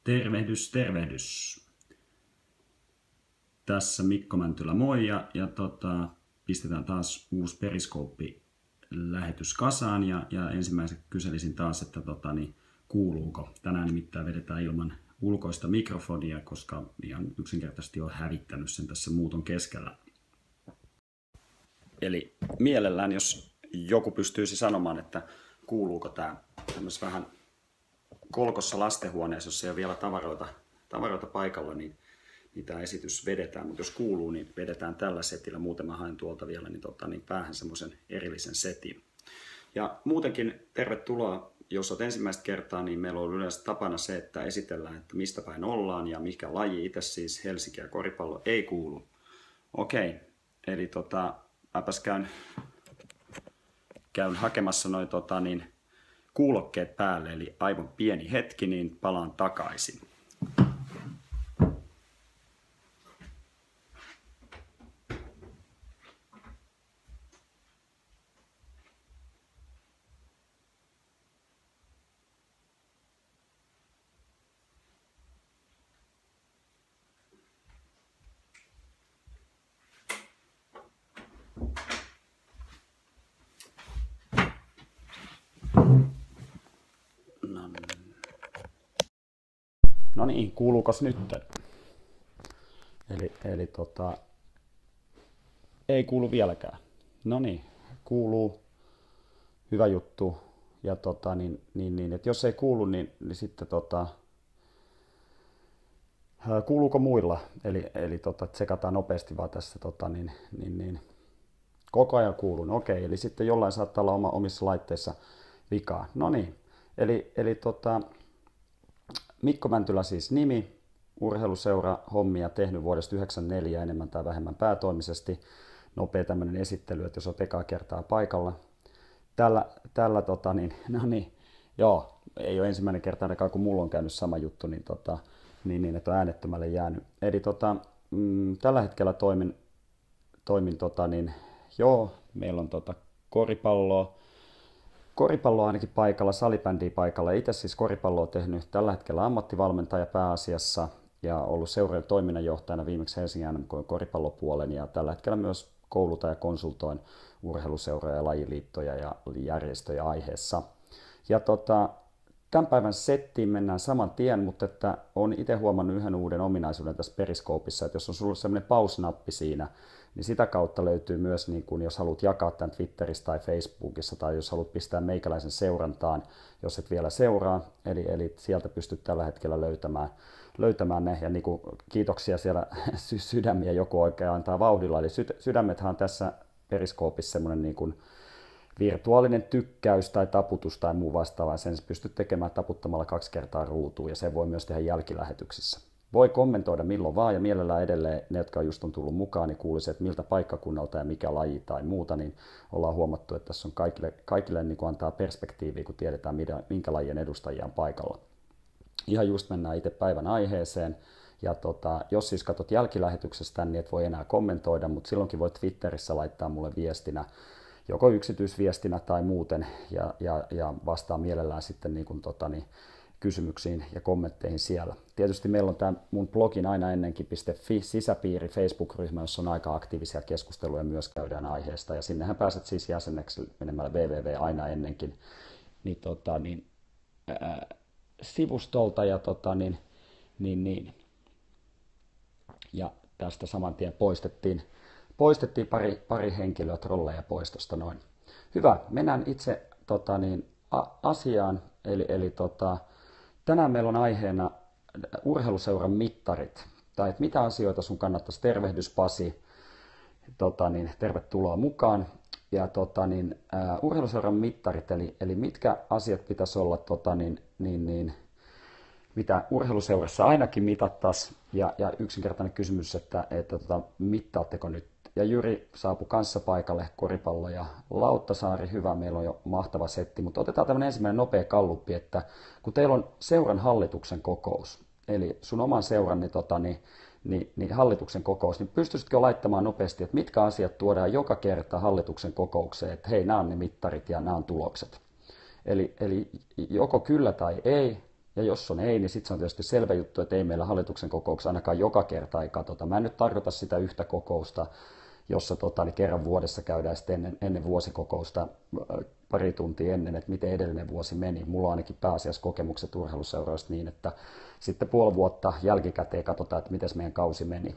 Tervehdys, tervehdys. Tässä Mikko Mäntylä moi ja pistetään taas uusi Periskooppi-lähetys kasaan ja ensimmäiseksi kyselisin taas, että kuuluuko. Tänään nimittäin vedetään ilman ulkoista mikrofonia, koska ihan yksinkertaisesti olen hävittänyt sen tässä muuton keskellä. Eli mielellään, jos joku pystyisi sanomaan, että kuuluuko tämä tämmöisessä vähän kolkossa lastenhuoneessa, jos ei ole vielä tavaroita paikalla, niin tämä esitys vedetään, mutta jos kuuluu, niin vedetään tällä setillä. Muuten mä haen tuolta vielä niin päähän semmoisen erillisen setin. Ja muutenkin tervetuloa, jos olet ensimmäistä kertaa, niin meillä on yleensä tapana se, että esitellään, että mistä päin ollaan ja mikä laji. Itse siis Helsinki ja koripallo ei kuulu. Okei, eli mäpäs käyn hakemassa noin kuulokkeet päälle, eli aivan pieni hetki, niin palaan takaisin. No niin, kuuluukos nyt? Eli ei kuulu vieläkään. No niin, kuuluu. Hyvä juttu. Ja että jos ei kuulu, niin sitten kuuluuko muilla? Eli tsekataan nopeasti vaan tässä koko ajan kuuluu. No, okei, eli sitten jollain saattaa olla omissa laitteissa vikaa. No niin, eli Mikko Mäntylä siis nimi, urheiluseura hommia tehnyt vuodesta 1994 enemmän tai vähemmän päätoimisesti. Nopea tämmöinen esittely, että jos on ekaa kertaa paikalla. No niin, joo, ei ole ensimmäinen kerta ainakaan, kun mulla on käynyt sama juttu, niin että on äänettömälle jäänyt. Eli tällä hetkellä toimin joo, meillä on koripalloa ainakin paikalla, salibändiä paikalla. Itse siis koripalloa tehnyt tällä hetkellä ammattivalmentaja pääasiassa ja ollut seurojen toiminnanjohtajana viimeksi Helsingin NMK:n koripallopuolen ja tällä hetkellä myös koulutan ja konsultoin urheiluseuroja ja lajiliittoja ja järjestöjä aiheessa. Ja tämän päivän settiin mennään saman tien, mutta että olen itse huomannut yhden uuden ominaisuuden tässä Periskoopissa, että jos on sulla sellainen pause-nappi siinä, niin sitä kautta löytyy myös, niin kun jos haluat jakaa tämän Twitterissä tai Facebookissa tai jos haluat pistää meikäläisen seurantaan, jos et vielä seuraa, eli sieltä pystyt tällä hetkellä löytämään ne, ja niin kuin kiitoksia siellä sydämiä joku oikein antaa vauhdilla, eli sydämethän on tässä Periskoopissa semmoinen niin kuin virtuaalinen tykkäys tai taputus tai muu vastaava, sen pystyt tekemään taputtamalla 2 kertaa ruutuun ja sen voi myös tehdä jälkilähetyksissä. Voi kommentoida milloin vaan ja mielellään edelleen ne, jotka just on tullut mukaan, niin kuulisi, että miltä paikkakunnalta ja mikä laji tai muuta, niin ollaan huomattu, että tässä on kaikille niin kuin antaa perspektiiviä, kun tiedetään minkä lajien edustajia on paikalla. Ihan just mennään itse päivän aiheeseen. Ja jos siis katsot jälkilähetyksestä, niin et voi enää kommentoida, mutta silloinkin voit Twitterissä laittaa mulle viestinä, joko yksityisviestinä tai muuten, ja vastaa mielellään sitten niin kuin, kysymyksiin ja kommentteihin siellä. Tietysti meillä on tämä mun blogin aina ennenkin.fi sisäpiiri Facebook-ryhmä, jossa on aika aktiivisia keskusteluja myös käydään aiheesta, ja sinnehän pääset siis jäseneksi menemällä www.ainaennenkin sivustolta, ja tästä saman tien poistettiin pari henkilöä trolleja pois tuosta noin. Hyvä, mennään itse asiaan, eli tänään meillä on aiheena urheiluseuran mittarit, tai että mitä asioita sun kannattaisi, tervehdys Pasi, tervetuloa mukaan, ja urheiluseuran mittarit, eli mitkä asiat pitäisi olla, mitä urheiluseurassa ainakin mitattaisiin, ja yksinkertainen kysymys, että mittaatteko nyt? Ja Jyri saapui kanssa paikalle, koripallo ja Lauttasaari, hyvä, meillä on jo mahtava setti, mutta otetaan tämmöinen ensimmäinen nopea galluppi, että kun teillä on seuran hallituksen kokous, eli sun oman seuran niin hallituksen kokous, niin pystyisitkö laittamaan nopeasti, että mitkä asiat tuodaan joka kerta hallituksen kokoukseen, että hei, nämä on ne mittarit ja nämä on tulokset. Eli joko kyllä tai ei, Ja jos on ei, niin sitten se on tietysti selvä juttu, että ei meillä hallituksen kokouksessa ainakaan joka kerta ei katsota. Mä en nyt tarkoita sitä yhtä kokousta, jossa niin kerran vuodessa käydään sitten ennen vuosikokousta pari tuntia ennen, että miten edellinen vuosi meni. Mulla on ainakin pääasiassa kokemukset urheiluseuroista niin, että sitten puoli vuotta jälkikäteen katsotaan, että miten meidän kausi meni.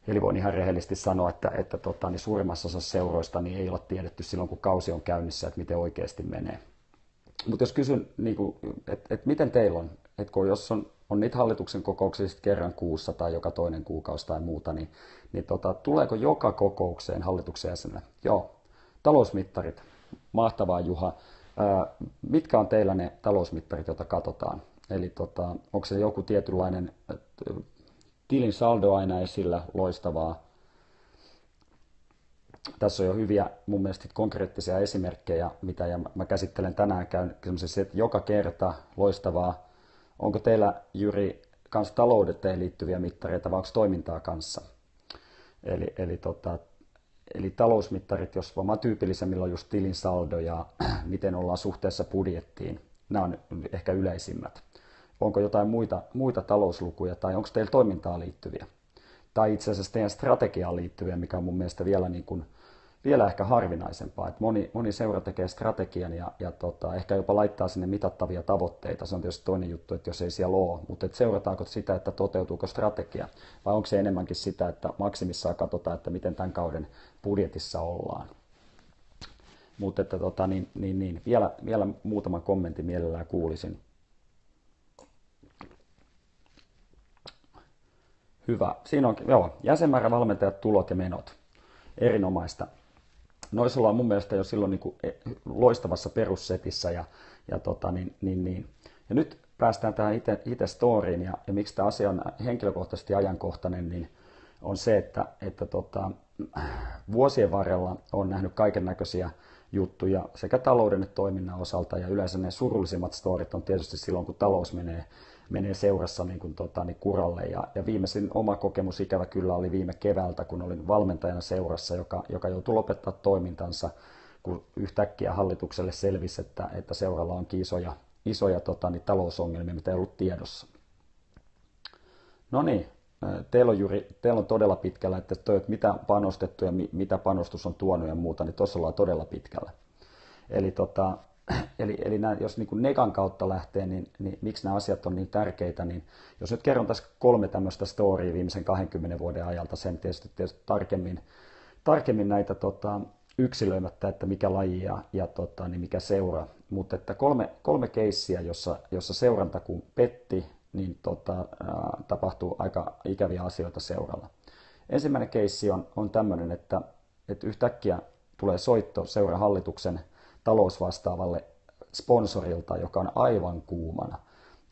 Eli voin ihan rehellisesti sanoa, että niin suurimmassa osassa seuroista niin ei ole tiedetty silloin, kun kausi on käynnissä, että miten oikeasti menee. Mutta jos kysyn, niin että miten teillä on, että jos on niitä hallituksen kokouksia kerran kuussa tai joka toinen kuukausi tai muuta, niin tuleeko joka kokoukseen hallituksen jäsenelle? Joo, talousmittarit, mahtavaa Juha. Mitkä on teillä ne talousmittarit, joita katsotaan? Eli onko se joku tietynlainen tilin saldo aina esillä, loistavaa. Tässä on jo hyviä mun mielestä konkreettisia esimerkkejä, mitä ja mä käsittelen tänään että joka kerta loistavaa. Onko teillä, Jyri, kanssa talouteen liittyviä mittareita vai onko toimintaa kanssa? Eli talousmittarit, jos vaan tyypillisemmillä on just tilin saldo ja miten ollaan suhteessa budjettiin. Nämä on ehkä yleisimmät. Onko jotain muita talouslukuja tai onko teillä toimintaan liittyviä? Tai itse asiassa teidän strategiaan liittyviä, mikä on mun mielestä vielä ehkä harvinaisempaa. Että moni seura tekee strategian ja ehkä jopa laittaa sinne mitattavia tavoitteita. Se on tietysti toinen juttu, että jos ei siellä ole. Mutta seurataanko sitä, että toteutuuko strategia? Vai onko se enemmänkin sitä, että maksimissaan katsotaan, että miten tämän kauden budjetissa ollaan? Mutta vielä muutaman kommentin mielellään kuulisin. Hyvä. Siinä on jäsenmäärä, valmentajat, tulot ja menot. Erinomaista. Noissa ollaan mun mielestä jo silloin niin kuin loistavassa perussetissä. Ja nyt päästään tähän itse storyin. Ja miksi tämä asia on henkilökohtaisesti ajankohtainen, niin on se, että vuosien varrella on nähnyt kaiken näköisiä juttuja sekä talouden että toiminnan osalta. Ja yleensä ne surullisimmat storit on tietysti silloin, kun talous menee seurassa niin kuralle. Ja viimeisin oma kokemus ikävä kyllä oli viime keväältä, kun olin valmentajana seurassa, joka joutui lopettaa toimintansa, kun yhtäkkiä hallitukselle selvisi, että seuralla onkin isoja talousongelmia, mitä ei ollut tiedossa. No niin, teillä on todella pitkällä, että mitä panostettu ja mitä panostus on tuonut ja muuta, niin tuossa ollaan todella pitkällä. Eli jos niin kuin negan kautta lähtee, niin miksi nämä asiat on niin tärkeitä, niin jos nyt kerron tässä 3 tämmöistä storya viimeisen 20 vuoden ajalta, sen tietysti tarkemmin näitä yksilöimättä, että mikä laji ja niin mikä seura, mutta että kolme keissiä, jossa seuranta kun petti, niin tapahtuu aika ikäviä asioita seuralla. Ensimmäinen keissi on tämmöinen, että yhtäkkiä tulee soitto seuran hallituksen talousvastaavalle sponsorilta, joka on aivan kuumana.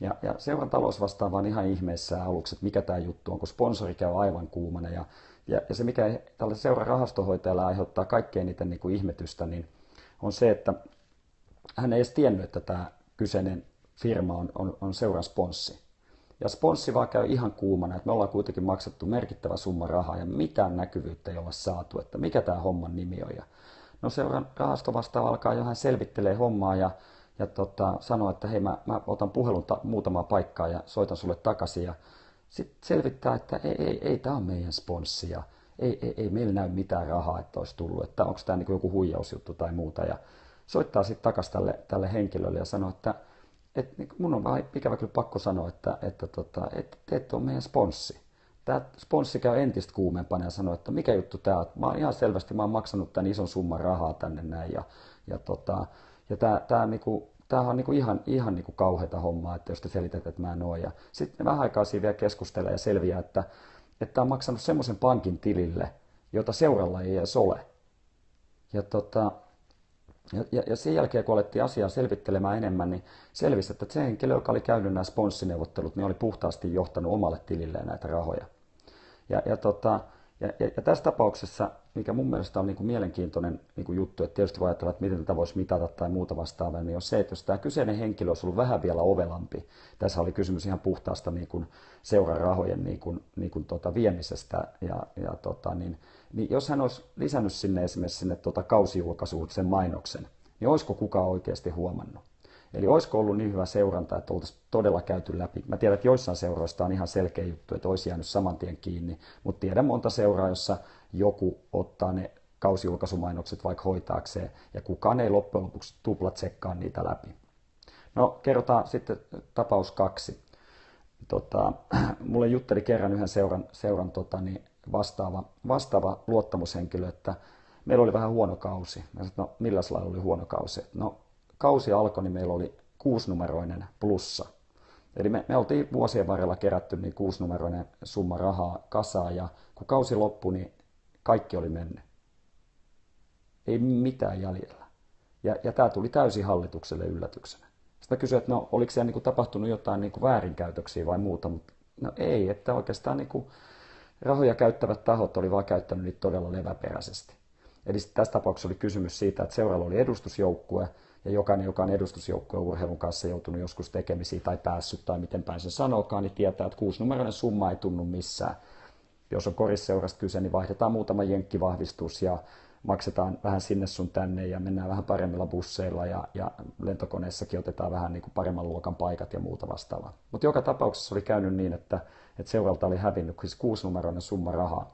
Ja seuran talousvastaava on ihan ihmeissään aluksi, että mikä tämä juttu on, kun sponsori käy aivan kuumana. Ja se, mikä tälle seuran rahastohoitajalle aiheuttaa kaikkein eniten niin kuin ihmetystä, niin on se, että hän ei edes tiennyt, että tämä kyseinen firma on seuran sponssi. Ja sponssi vaan käy ihan kuumana, että me ollaan kuitenkin maksettu merkittävä summa rahaa ja mitään näkyvyyttä ei olla saatu, että mikä tämä homman nimi on. No seuran rahastovastaava alkaa jo hän selvittelee hommaa ja sanoo, että hei mä otan puhelun muutamaa paikkaa ja soitan sulle takaisin. Ja sitten selvittää, että ei tämä on meidän sponssi ja ei meillä näy mitään rahaa, että olisi tullut, että onko tämä niin joku huijausjuttu tai muuta. Ja soittaa sitten takaisin tälle henkilölle ja sanoo, että mun on vähän ikävä kyllä pakko sanoa, että te ette ole meidän sponssi. Tämä sponssi käy entistä kuumempana ja sanoo, että mikä juttu tämä on. Mä oon ihan selvästi maksanut tämän ison summan rahaa tänne näin. Tämä on niinku ihan niinku kauheata hommaa, että jos te selität, että mä en ole. Ja sitten vähän aikaa siinä vielä keskustelee ja selviää, että tämä on maksanut semmoisen pankin tilille, jota seuralla ei edes ole. Ja sen jälkeen, kun alettiin asiaa selvittelemään enemmän, niin selvisi, että se henkilö, joka oli käynyt nämä sponssineuvottelut, niin oli puhtaasti johtanut omalle tililleen näitä rahoja. Ja tässä tapauksessa, mikä mun mielestä on niin kuin mielenkiintoinen niin kuin juttu, että tietysti voi ajatella, että miten tätä voisi mitata tai muuta vastaavaa, niin on se, että jos tämä kyseinen henkilö olisi ollut vähän vielä ovelampi, tässä oli kysymys ihan puhtaasta niin kuin seuran rahojen viemisestä, niin jos hän olisi lisännyt sinne esimerkiksi sinne kausijulkaisuun sen mainoksen, niin olisiko kukaan oikeasti huomannut? Eli olisiko ollut niin hyvä seuranta, että oltaisiin todella käyty läpi. Mä tiedän, että joissain seuroista on ihan selkeä juttu, että olisi jäänyt saman tien kiinni, mutta tiedän monta seuraa, jossa joku ottaa ne kausijulkaisumainokset vaikka hoitaakseen, ja kukaan ei loppujen lopuksi tuplatsekkaa niitä läpi. No, kerrotaan sitten tapaus 2. Mulle jutteli kerran yhden seuran vastaava luottamushenkilö, että meillä oli vähän huono kausi. Mä sanoin, että no milläs lailla oli huono kausi? No, kausi alkoi, niin meillä oli 6-numeroinen plussa. Eli me oltiin vuosien varrella kerätty niin 6-numeroinen summa rahaa kasaan, ja kun kausi loppui, niin kaikki oli mennyt. Ei mitään jäljellä. Ja tämä tuli täysin hallitukselle yllätyksenä. Sitten mä kysyin, että no, oliko siellä niin tapahtunut jotain niin väärinkäytöksiä vai muuta, mutta no ei, että oikeastaan niin rahoja käyttävät tahot oli vaan käyttänyt niitä todella leväperäisesti. Eli tässä tapauksessa oli kysymys siitä, että seuralla oli edustusjoukkue, ja jokainen, joka on edustusjoukkueen urheilun kanssa joutunut joskus tekemisiin tai päässyt tai miten päin se sanookaan, niin tietää, että 6-numeroinen summa ei tunnu missään. Jos on korisseurasta kyse, niin vaihdetaan muutama jenkkivahvistus ja maksetaan vähän sinne sun tänne ja mennään vähän paremmilla busseilla ja lentokoneessakin otetaan vähän niin kuin paremman luokan paikat ja muuta vastaavaa. Mutta joka tapauksessa oli käynyt niin, että seuralta oli hävinnyt siis 6-numeroinen summa rahaa.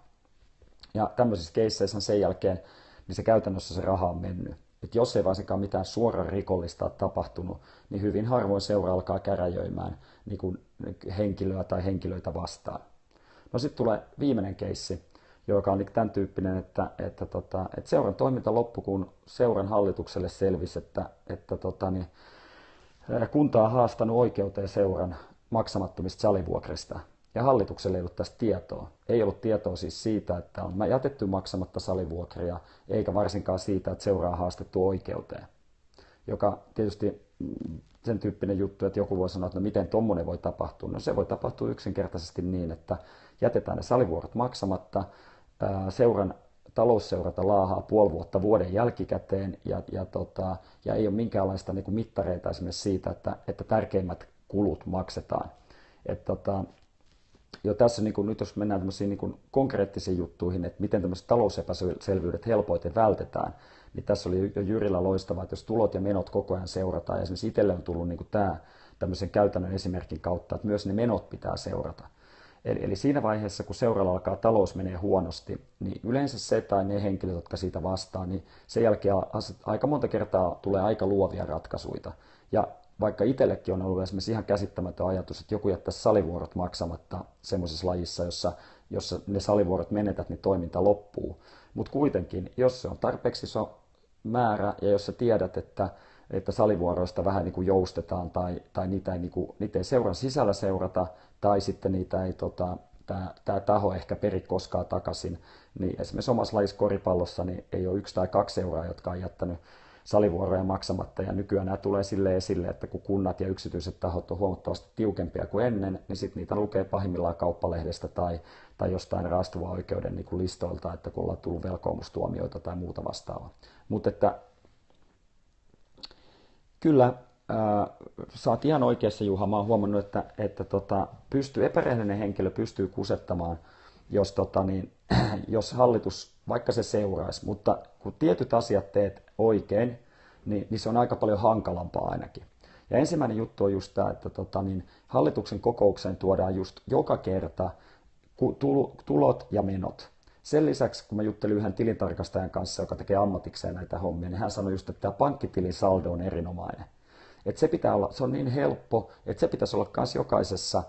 Ja tämmöisissä keisseissä sen jälkeen niin se käytännössä se raha on mennyt. Et jos ei varsinkaan mitään suoraan rikollista ole tapahtunut, niin hyvin harvoin seura alkaa käräjöimään niin kuin henkilöä tai henkilöitä vastaan. No sitten tulee viimeinen keissi, joka on tämän tyyppinen, että seuran toiminta loppui, kun seuran hallitukselle selvisi, että kunta on haastanut oikeuteen seuran maksamattomista salivuokrista. Ja hallitukselle ei ollut tästä tietoa. Ei ollut tietoa siis siitä, että on jätetty maksamatta salivuokria, eikä varsinkaan siitä, että seuraa on haastettu oikeuteen. Joka tietysti sen tyyppinen juttu, että joku voi sanoa, että no miten tommonen voi tapahtua. No se voi tapahtua yksinkertaisesti niin, että jätetään ne salivuorot maksamatta, seuran talousseurata laahaa puoli vuotta vuoden jälkikäteen ja ei ole minkäänlaista niin kuin mittareita esimerkiksi siitä, että tärkeimmät kulut maksetaan. Jo tässä, niin kun, nyt jos mennään tämmöisiin niin konkreettisiin juttuihin, että miten tämmöiset talousepäselvyydet helpoiten vältetään, niin tässä oli jo Jyrillä loistavaa, että jos tulot ja menot koko ajan seurataan, ja esimerkiksi itselle on tullut niin tämä tämmöisen käytännön esimerkin kautta, että myös ne menot pitää seurata. Eli siinä vaiheessa, kun seuralla alkaa talous menee huonosti, niin yleensä se tai ne henkilöt, jotka siitä vastaa, niin sen jälkeen aika monta kertaa tulee aika luovia ratkaisuja. Ja vaikka itsellekin on ollut esimerkiksi ihan käsittämätön ajatus, että joku jättäisi salivuorot maksamatta semmoisessa lajissa, jossa ne salivuorot menetät, niin toiminta loppuu. Mutta kuitenkin, jos se on tarpeeksi iso määrä ja jos sä tiedät, että salivuoroista vähän niin kuin joustetaan tai niitä ei seuran sisällä seurata tai sitten niitä ei tämä taho ehkä peri koskaan takaisin, niin esimerkiksi omassa lajissa koripallossa niin ei ole 1 tai 2 seuraa, jotka on jättänyt salivuoroja maksamatta, ja nykyään nämä tulee sille esille, että kun kunnat ja yksityiset tahot on huomattavasti tiukempia kuin ennen, niin sitten niitä lukee pahimmillaan kauppalehdestä tai jostain raastuvan oikeuden niin kuin listoilta, että kun ollaan tullut velkoomustuomioita tai muuta vastaavaa. Mutta että kyllä sä oot ihan oikeassa, Juha. Mä oon huomannut, että epärehellinen henkilö pystyy kusettamaan, jos hallitus vaikka se seuraisi, mutta kun tietyt asiat teet oikein, niin se on aika paljon hankalampaa ainakin. Ja ensimmäinen juttu on just tämä, että hallituksen kokoukseen tuodaan just joka kerta tulot ja menot. Sen lisäksi, kun mä juttelin yhden tilintarkastajan kanssa, joka tekee ammatikseen näitä hommia, niin hän sanoi just, että tämä pankkitilin saldo on erinomainen. Että se on niin helppo, että se pitäisi olla myös jokaisessa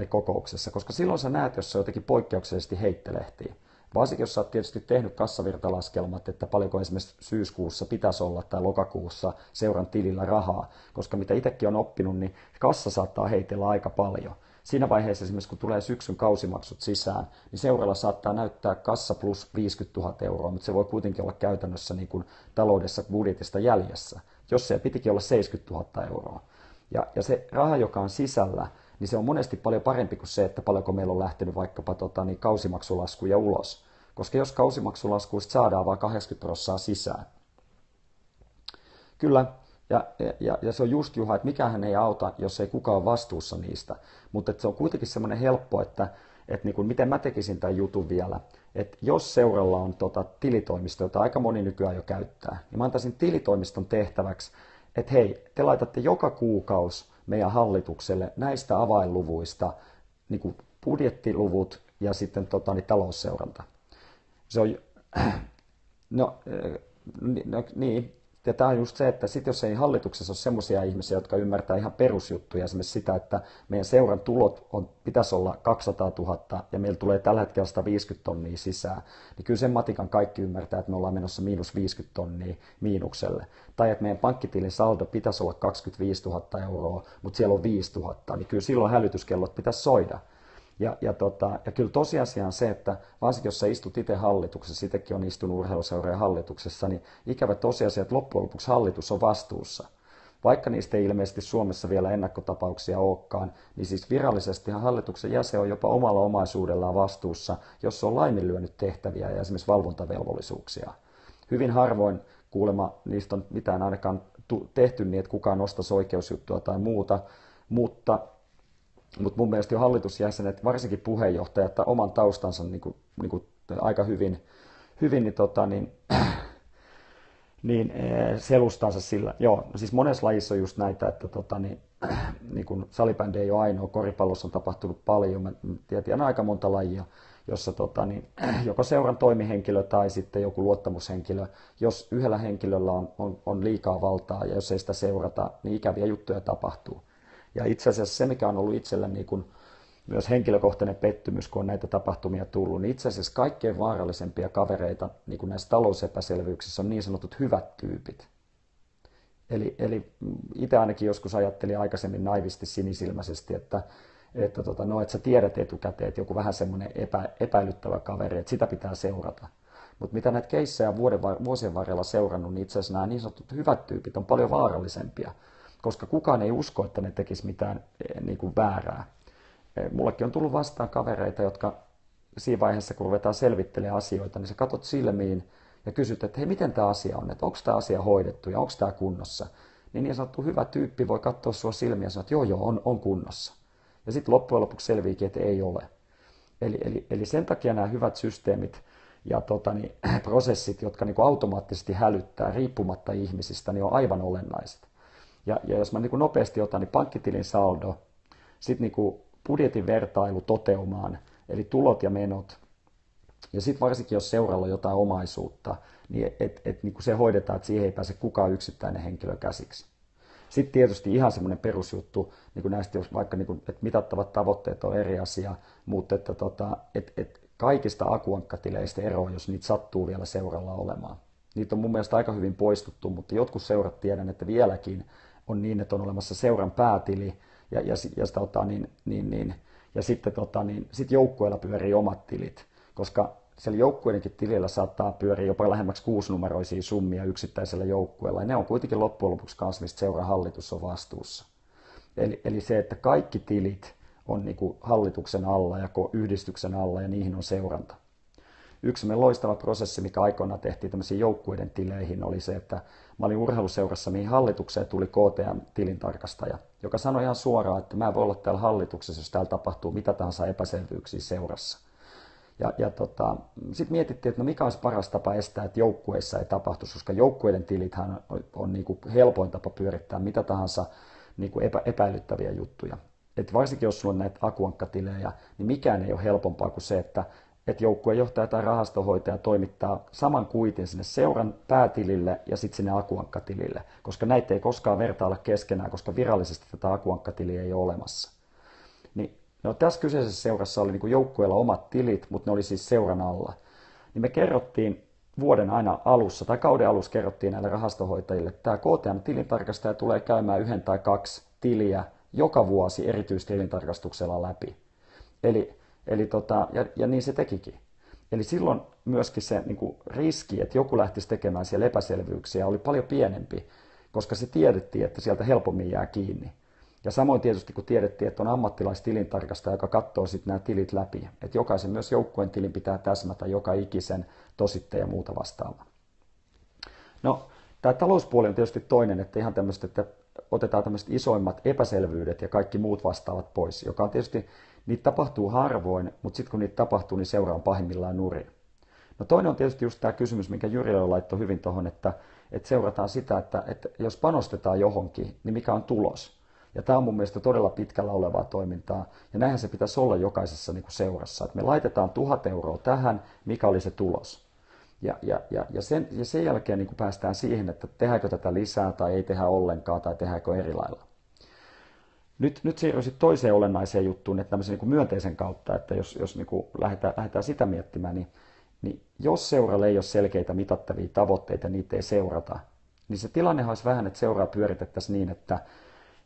kokouksessa, koska silloin sä näet, jos se jotenkin poikkeuksellisesti heittelehtii. Varsinkin, jos sä oot tietysti tehnyt kassavirtalaskelmat, että paljonko esimerkiksi syyskuussa pitäisi olla tai lokakuussa seuran tilillä rahaa, koska mitä itsekin on oppinut, niin kassa saattaa heitellä aika paljon. Siinä vaiheessa esimerkiksi, kun tulee syksyn kausimaksut sisään, niin seuralla saattaa näyttää kassa plus 50 000 euroa, mutta se voi kuitenkin olla käytännössä niin kuin taloudessa budjetista jäljessä, jos se pitikin olla 70 000 euroa. Ja se raha, joka on sisällä, niin se on monesti paljon parempi kuin se, että paljonko meillä on lähtenyt vaikkapa kausimaksulaskuja ulos. Koska jos kausimaksulaskuista saadaan vain 80% sisään. Kyllä, ja se on just, Juha, että mikähän ei auta, jos ei kukaan ole vastuussa niistä. Mutta se on kuitenkin semmoinen helppo, että niin kuin miten mä tekisin tämän jutun vielä. Että jos seuralla on tilitoimisto, jota aika moni nykyään jo käyttää, niin mä antaisin tilitoimiston tehtäväksi, että hei, te laitatte joka kuukausi meidän hallitukselle näistä avainluvuista niin kuin budjettiluvut ja sitten niin talousseuranta. Se on, no, niin, ja tämä on just se, että sit jos ei hallituksessa ole semmoisia ihmisiä, jotka ymmärtää ihan perusjuttuja, esimerkiksi sitä, että meidän seuran tulot pitäisi olla 200 000 ja meillä tulee tällä hetkellä 150 tonnia sisään, niin kyllä sen matikan kaikki ymmärtää, että me ollaan menossa miinus 50 tonnia miinukselle. Tai että meidän pankkitilin saldo pitäisi olla 25 000 euroa, mutta siellä on 5 000, niin kyllä silloin hälytyskellot pitäisi soida. Ja kyllä tosiasia on se, että varsinkin jos sä istut itse hallituksessa, itsekin on istunut urheiluseurojen hallituksessa, niin ikävä tosiasia, että loppujen lopuksi hallitus on vastuussa. Vaikka niistä ei ilmeisesti Suomessa vielä ennakkotapauksia olekaan, niin siis virallisestihan hallituksen jäsen on jopa omalla omaisuudellaan vastuussa, jos se on laiminlyönyt tehtäviä ja esimerkiksi valvontavelvollisuuksia. Hyvin harvoin kuulemma niistä on mitään ainakaan tehty niin, että kukaan nostaisi oikeusjuttua tai muuta, mutta mun mielestä jo hallitusjäsenet, varsinkin puheenjohtajat, oman taustansa niin kuin aika hyvin niin selustansa sillä. Joo, no siis monessa lajissa on just näitä, että niin kuin salibändi ei ole ainoa, koripallossa on tapahtunut paljon. Mä tiedän aika monta lajia, jossa joko seuran toimihenkilö tai sitten joku luottamushenkilö, jos yhdellä henkilöllä on liikaa valtaa ja jos ei sitä seurata, niin ikäviä juttuja tapahtuu. Ja itse asiassa se, mikä on ollut itsellä niin kuin myös henkilökohtainen pettymys, kun on näitä tapahtumia tullut, niin itse asiassa kaikkein vaarallisempia kavereita niin kuin näissä talousepäselvyyksissä on niin sanotut hyvät tyypit. Eli itse ainakin joskus ajattelin aikaisemmin naivisti sinisilmäisesti, että sä tiedät etukäteen, että joku vähän semmoinen epäilyttävä kaveri, että sitä pitää seurata. Mutta mitä näitä keissejä vuosien varrella seurannut, niin itse asiassa nämä niin sanotut hyvät tyypit on paljon vaarallisempia, koska kukaan ei usko, että ne tekisi mitään niin kuin väärää. Mullekin on tullut vastaan kavereita, jotka siinä vaiheessa, kun ruvetaan selvittelemään asioita, niin sä katot silmiin ja kysyt, että hei, miten tämä asia on, että onko tämä asia hoidettu ja onko tämä kunnossa. Niin sanottu hyvä tyyppi voi katsoa sua silmiä ja sanoa, että joo, on kunnossa. Ja sitten loppujen lopuksi selviikin, että ei ole. Eli sen takia nämä hyvät systeemit ja prosessit, jotka niin kuin automaattisesti hälyttää riippumatta ihmisistä, niin on aivan olennaiset. Ja jos mä niin kuin nopeasti otan, niin pankkitilin saldo, sitten niin budjetin vertailu toteumaan, eli tulot ja menot, ja sitten varsinkin jos seuralla on jotain omaisuutta, niin niin se hoidetaan, että siihen ei pääse kukaan yksittäinen henkilö käsiksi. Sitten tietysti ihan semmoinen perusjuttu, niin kuin näistä, vaikka niin kuin, että mitattavat tavoitteet on eri asia, mutta että kaikista akuankkatileistä eroa, jos niitä sattuu vielä seuralla olemaan. Niitä on mun mielestä aika hyvin poistuttu, mutta jotkut seurat tiedän, että vieläkin on niin, että on olemassa seuran päätili ja sitten sit joukkueella pyörii omat tilit, koska siellä joukkueidenkin tilillä saattaa pyöriä jopa lähemmäksi 6-numeroisia summia yksittäisellä joukkueella, ja ne on kuitenkin loppujen lopuksi kanssa, mistä seuran hallitus on vastuussa. Eli se, että kaikki tilit on niin kuin hallituksen alla ja yhdistyksen alla, ja niihin on seuranta. Yksi loistava prosessi, mikä aikoinaan tehtiin tämmöisiin joukkueiden tileihin, oli se, että mä olin urheiluseurassa, mihin hallitukseen tuli KTM-tilintarkastaja, joka sanoi ihan suoraan, että mä en voi olla täällä hallituksessa, jos täällä tapahtuu mitä tahansa epäselvyyksiä seurassa. Sitten mietittiin, että no mikä olisi paras tapa estää, että joukkueissa ei tapahtuisi, koska joukkueiden tilithän on niin kuin helpoin tapa pyörittää mitä tahansa niin kuin epäilyttäviä juttuja. Et varsinkin jos sulla on näitä akuankkatilejä, niin mikään ei ole helpompaa kuin se, että joukkuejohtaja tai rahastohoitaja toimittaa saman kuitin sinne seuran päätilille ja sitten sinne akuankkatilille, koska näitä ei koskaan vertailla keskenään, koska virallisesti tätä akuankkatiliä ei ole olemassa. No, tässä kyseisessä seurassa oli niin joukkueella omat tilit, mutta ne oli siis seuran alla. Niin me kerrottiin vuoden aina alussa, tai kauden alussa kerrottiin näille rahastohoitajille, että tämä KTM-tilintarkastaja tulee käymään 1 tai 2 tiliä joka vuosi erityistilintarkastuksella läpi. Ja niin se tekikin. Eli silloin myöskin se niin kuin riski, että joku lähtisi tekemään siellä epäselvyyksiä, oli paljon pienempi, koska se tiedettiin, että sieltä helpommin jää kiinni. Ja samoin tietysti kun tiedettiin, että on ammattilaistilintarkastaja, joka katsoo sitten nämä tilit läpi. Että jokaisen myös joukkueen tilin pitää täsmätä joka ikisen tositteen ja muuta vastaavaa. No, tämä talouspuoli on tietysti toinen, että ihan tämmöistä, että otetaan tämmöiset isoimmat epäselvyydet ja kaikki muut vastaavat pois, joka on tietysti, niitä tapahtuu harvoin, mutta sitten kun niitä tapahtuu, niin seura on pahimmillaan nurin. No toinen on tietysti just tämä kysymys, minkä Jyrille laittoi hyvin tuohon, että että seurataan sitä, että jos panostetaan johonkin, niin mikä on tulos. Ja tämä on mun mielestä todella pitkällä olevaa toimintaa, ja näinhän se pitäisi olla jokaisessa niin kuin seurassa, että me laitetaan 1000 euroa tähän, mikä oli se tulos. Ja sen jälkeen niin kuin päästään siihen, että tehdäänkö tätä lisää tai ei tehdä ollenkaan tai tehdäänkö eri lailla. Nyt siirryisin toiseen olennaiseen juttuun, että tämmöisen niin kuin myönteisen kautta, että jos niin kuin lähdetään sitä miettimään, niin jos seuralle ei ole selkeitä mitattavia tavoitteita ja niitä ei seurata, niin se tilannehan olisi vähän, että seuraa pyöritettäisiin niin, että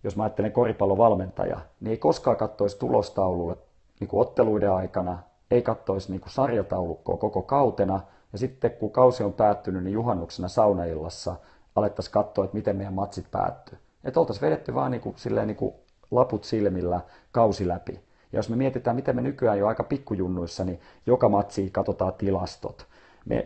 jos mä ajattelen koripallovalmentaja, niin ei koskaan katsoisi tulostaululle niin kuin otteluiden aikana, ei katsoisi niin kuin sarjataulukkoa koko kautena, ja sitten kun kausi on päättynyt, niin juhannuksena saunaillassa alettaisiin katsoa, että miten meidän matsit päättyy. Että oltaisiin vedetty vaan niin kuin laput silmillä kausi läpi. Ja jos me mietitään, miten me nykyään jo aika pikkujunnuissa, niin joka matsi katsotaan tilastot.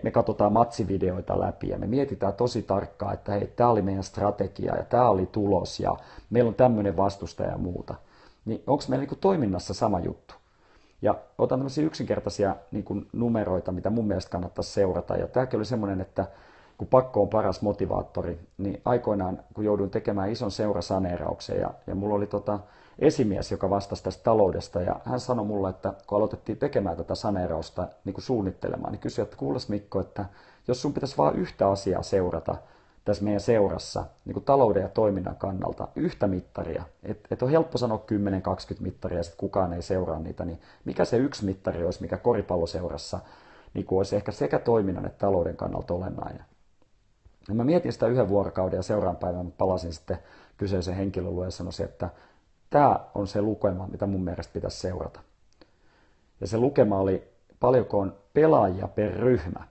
Me katsotaan matsivideoita läpi ja me mietitään tosi tarkkaan, että hei, tämä oli meidän strategia ja tämä oli tulos ja meillä on tämmöinen vastustaja ja muuta. Niin onko meillä niin kuin toiminnassa sama juttu? Ja otan tämmöisiä yksinkertaisia niin kuin numeroita, mitä mun mielestä kannattaisi seurata. Ja tämäkin oli semmoinen, että kun pakko on paras motivaattori, niin aikoinaan kun jouduin tekemään ison seurasaneerauksen ja mulla oli esimies, joka vastasi tästä taloudesta ja hän sanoi mulle, että kun aloitettiin tekemään tätä saneerausta niin kuin suunnittelemaan, niin kysyi, että kuules Mikko, että jos sun pitäisi vain yhtä asiaa seurata tässä meidän seurassa niin kuin talouden ja toiminnan kannalta, yhtä mittaria, että on helppo sanoa 10-20 mittaria ja sitten kukaan ei seuraa niitä, niin mikä se yksi mittari olisi, mikä koripalloseurassa niin kuin olisi ehkä sekä toiminnan että talouden kannalta olennainen. Ja mä mietin sitä yhden vuorokauden ja seuraavan päivän palasin sitten kyseisen henkilön luo ja sanoisin, että tämä on se lukema, mitä mun mielestä pitäisi seurata. Ja se lukema oli paljonko on pelaajia per ryhmä.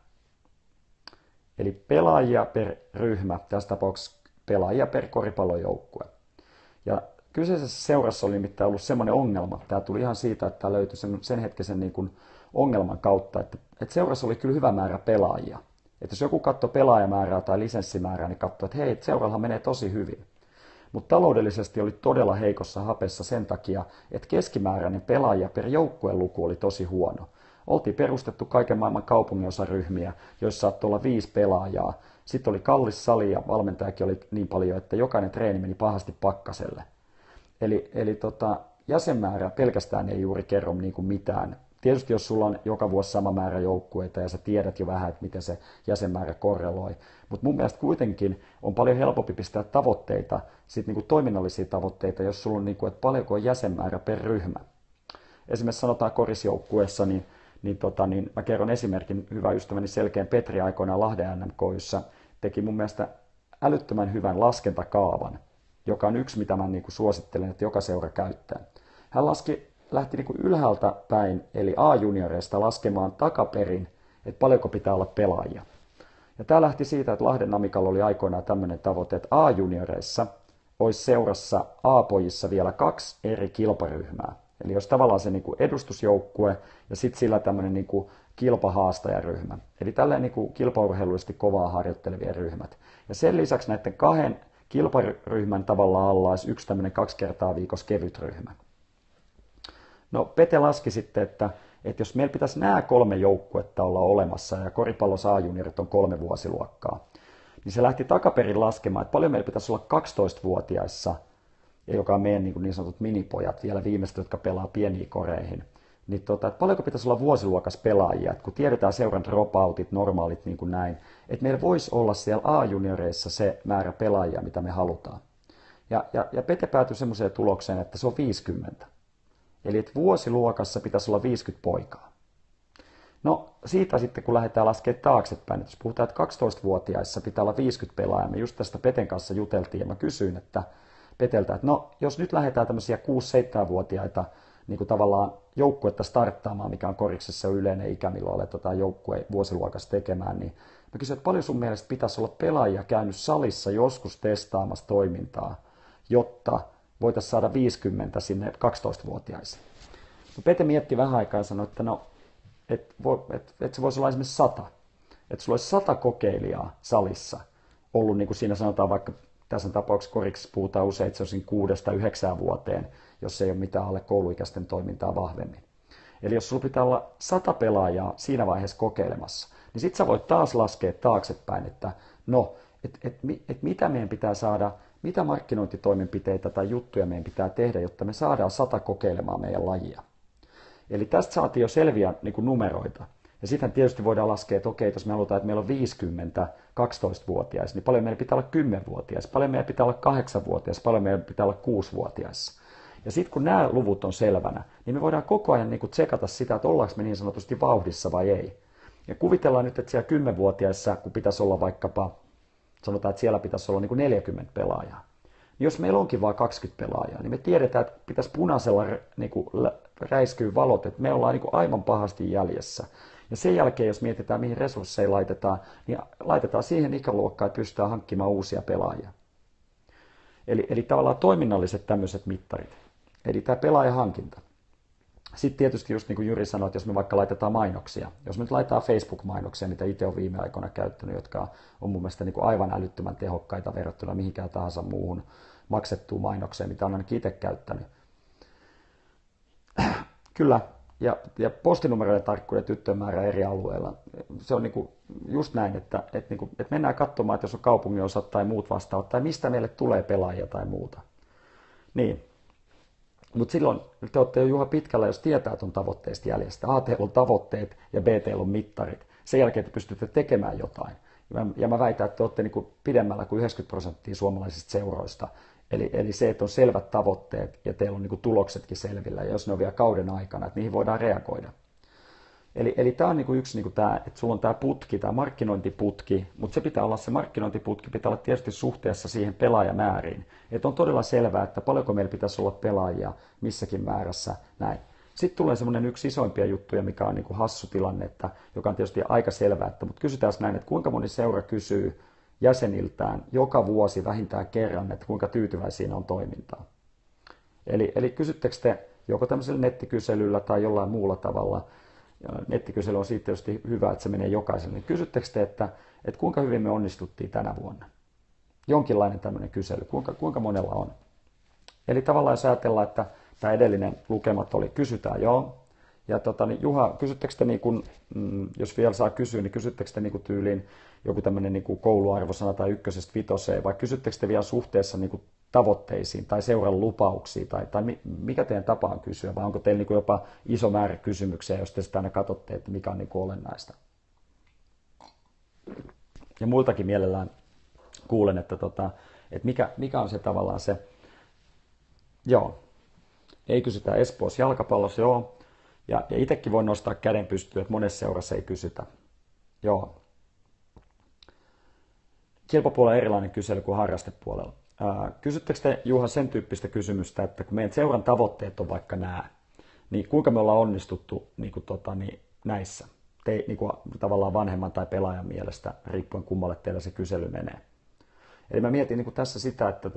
Eli pelaajia per ryhmä, tässä tapauksessa pelaajia per koripallojoukkue. Ja kyseisessä seurassa oli nimittäin ollut semmoinen ongelma. Tämä tuli ihan siitä, että tämä löytyi sen hetkisen niin kuin ongelman kautta, että seurassa oli kyllä hyvä määrä pelaajia. Että jos joku katsoi pelaajamäärää tai lisenssimäärää, niin katsoi, että hei, seurallahan menee tosi hyvin. Mutta taloudellisesti oli todella heikossa hapessa sen takia, että keskimääräinen pelaajia per joukkueen luku oli tosi huono. Oltiin perustettu kaiken maailman kaupunginosaryhmiä, joissa saattoi olla 5 pelaajaa. Sitten oli kallis sali ja valmentajakin oli niin paljon, että jokainen treeni meni pahasti pakkaselle. Eli jäsenmäärä pelkästään ei juuri kerro niin kuin mitään. Tietysti jos sulla on joka vuosi sama määrä joukkueita ja sä tiedät jo vähän, että miten se jäsenmäärä korreloi. Mutta mun mielestä kuitenkin on paljon helpompi pistää tavoitteita, sit niinku toiminnallisia tavoitteita, jos sulla on niinku, että paljonko on jäsenmäärä per ryhmä. Esimerkiksi sanotaan korisjoukkueessa, niin mä kerron esimerkin, hyvä ystäväni Selkeän Petri aikoinaan Lahden NMK:ssa teki mun mielestä älyttömän hyvän laskentakaavan, joka on yksi, mitä mä niinku suosittelen, että joka seura käyttää. Hän lähti niin kuin ylhäältä päin, eli A-junioreista laskemaan takaperin, että paljonko pitää olla pelaajia. Ja tämä lähti siitä, että Lahden Namikalla oli aikoinaan tämmöinen tavoite, että A-junioreissa olisi seurassa A-pojissa vielä 2 eri kilparyhmää. Eli olisi tavallaan se niin kuin edustusjoukkue ja sitten sillä tämmöinen niin kuin kilpahaastajaryhmä. Eli tällainen niin kuin kilpaurheilullisesti kovaa harjoittelevien ryhmät. Ja sen lisäksi näiden 2 kilparyhmän tavallaan alla olisi yksi tämmöinen 2 kertaa viikossa kevyt ryhmä. No Pete laski sitten, että jos meillä pitäisi nämä 3 joukkuetta olla olemassa ja koripallossa A-juniorit on 3 vuosiluokkaa, niin se lähti takaperin laskemaan, että paljon meillä pitäisi olla 12-vuotiaissa, joka on meidän niin sanotut minipojat, vielä viimeiset, jotka pelaa pieniin koreihin, niin että paljonko pitäisi olla vuosiluokas pelaajia, että kun tiedetään seuran dropoutit, normaalit niin kuin näin, että meillä voisi olla siellä A-junioreissa se määrä pelaajia, mitä me halutaan. Ja Pete päätyi semmoiseen tulokseen, että se on 50. Eli että vuosiluokassa pitäisi olla 50 poikaa. No siitä sitten kun lähdetään laskemaan taaksepäin, että jos puhutaan, että 12-vuotiaissa pitää olla 50 pelaajaa, me just tästä Peten kanssa juteltiin ja mä kysyin Peteltä, että no jos nyt lähdetään tämmöisiä 6-7-vuotiaita niin kuin tavallaan joukkuetta starttaamaan, mikä on koriksessa yleinen ikä, milloin aletaan joukkue vuosiluokassa tekemään, niin mä kysyin, että paljon sun mielestä pitäisi olla pelaajia käynyt salissa joskus testaamassa toimintaa, jotta voitaisiin saada 50 sinne 12-vuotiaisiin. Pete mietti vähän aikaa ja sanoi, että se voisi olla esimerkiksi 100. Että sulla olisi 100 kokeilijaa salissa ollut, niin kuin siinä sanotaan vaikka tässä tapauksessa koriksessa puhutaan usein, että se on 6-9 vuoteen, jos ei ole mitään alle kouluikäisten toimintaa vahvemmin. Eli jos sulla pitää olla 100 pelaajaa siinä vaiheessa kokeilemassa, niin sitten sä voit taas laskea taaksepäin, että no, että mitä meidän pitää saada, mitä markkinointitoimenpiteitä tai juttuja meidän pitää tehdä, jotta me saadaan 100 kokeilemaan meidän lajia. Eli tästä saatiin jo selviä niin kuin numeroita. Ja sitten tietysti voidaan laskea, että okei, jos me halutaan, että meillä on 50 12-vuotiaissa, niin paljon meillä pitää olla 10-vuotiaissa, paljon meillä pitää olla 8-vuotiaissa, paljon meillä pitää olla 6-vuotiaissa. Ja sitten kun nämä luvut on selvänä, niin me voidaan koko ajan niin kuin tsekata sitä, että ollaanko me niin sanotusti vauhdissa vai ei. Ja kuvitellaan nyt, että siellä 10-vuotiaissa, kun pitäisi olla vaikkapa, sanotaan, että siellä pitäisi olla niin kuin 40 pelaajaa. Niin jos meillä onkin vain 20 pelaajaa, niin me tiedetään, että pitäisi punaisella niin kuin räiskyä valot, että me ollaan niin kuin aivan pahasti jäljessä. Ja sen jälkeen, jos mietitään, mihin resursseja laitetaan, niin laitetaan siihen ikäluokkaan, että pystytään hankkimaan uusia pelaajia. Eli tavallaan toiminnalliset tämmöiset mittarit. Eli tämä pelaajahankinta. Sitten tietysti just niin kuin Jyri sanoi, että jos me vaikka laitetaan mainoksia, jos me nyt laitetaan Facebook-mainoksia, mitä itse olen viime aikoina käyttänyt, jotka on mun mielestä niin kuin aivan älyttömän tehokkaita verrattuna mihinkään tahansa muuhun maksettuun mainokseen, mitä olen ainakin itse käyttänyt. Kyllä, ja postinumeroiden tarkkuuden tyttöjen määrä eri alueilla. Se on niin kuin just näin, että mennään katsomaan, että jos on kaupunginosat tai muut vastaavat, tai mistä meille tulee pelaajia tai muuta. Niin. Mutta silloin te olette jo Juha pitkällä, jos tietää tuon tavoitteista jäljestä. A, teillä on tavoitteet ja B, teillä on mittarit. Sen jälkeen te pystytte tekemään jotain. Ja mä väitän, että te olette niin pidemmällä kuin 90% suomalaisista seuroista. Eli se, että on selvät tavoitteet ja teillä on niin tuloksetkin selvillä, ja jos ne on vielä kauden aikana, että niihin voidaan reagoida. Eli tämä on niin yksi, niin tämä, että sulla on tämä putki, tämä markkinointiputki, mutta se pitää olla, se markkinointiputki pitää olla tietysti suhteessa siihen pelaajamääriin. Että on todella selvää, että paljonko meillä pitäisi olla pelaajia missäkin määrässä, näin. Sitten tulee semmoinen yksi isoimpia juttuja, mikä on niin kuin hassu tilanne, joka on tietysti aika selvää, mutta kysytään näin, että kuinka moni seura kysyy jäseniltään joka vuosi vähintään kerran, että kuinka tyytyväisiä on toimintaan. Eli kysyttekö te joko tämmöisellä nettikyselyllä tai jollain muulla tavalla, ja nettikysely on siitä tietysti hyvä, että se menee jokaiselle, niin kysyttekö te, että kuinka hyvin me onnistuttiin tänä vuonna? Jonkinlainen tämmöinen kysely, kuinka monella on? Eli tavallaan jos ajatellaan, että tämä edellinen lukemat oli, kysytään joo. Ja niin Juha, kysyttekö te, niin kun, jos vielä saa kysyä, niin kysyttekö te niin tyyliin joku tämmöinen niin kouluarvosana tai 1–5, vai kysyttekö te vielä suhteessa niin tavoitteisiin tai seuran lupauksiin, tai mikä teidän tapa on kysyä, vai onko teillä niin jopa iso määrä kysymyksiä, jos te sitä aina katsotte, että mikä on niin olennaista? Ja muiltakin mielellään kuulen, että mikä on se tavallaan se, joo, ei kysytä Espoossa jalkapallossa, joo. Ja itsekin voin nostaa käden pystyyn, että monessa seurassa ei kysytä. Joo. Kilpapuolella on erilainen kysely kuin harrastepuolella. Kysyttekö te, Juha, sen tyyppistä kysymystä, että kun meidän seuran tavoitteet on vaikka nämä, niin kuinka me ollaan onnistuttu näissä? Niin kuin tavallaan vanhemman tai pelaajan mielestä, riippuen kummalle teillä se kysely menee. Eli mä mietin niin kuin tässä sitä, että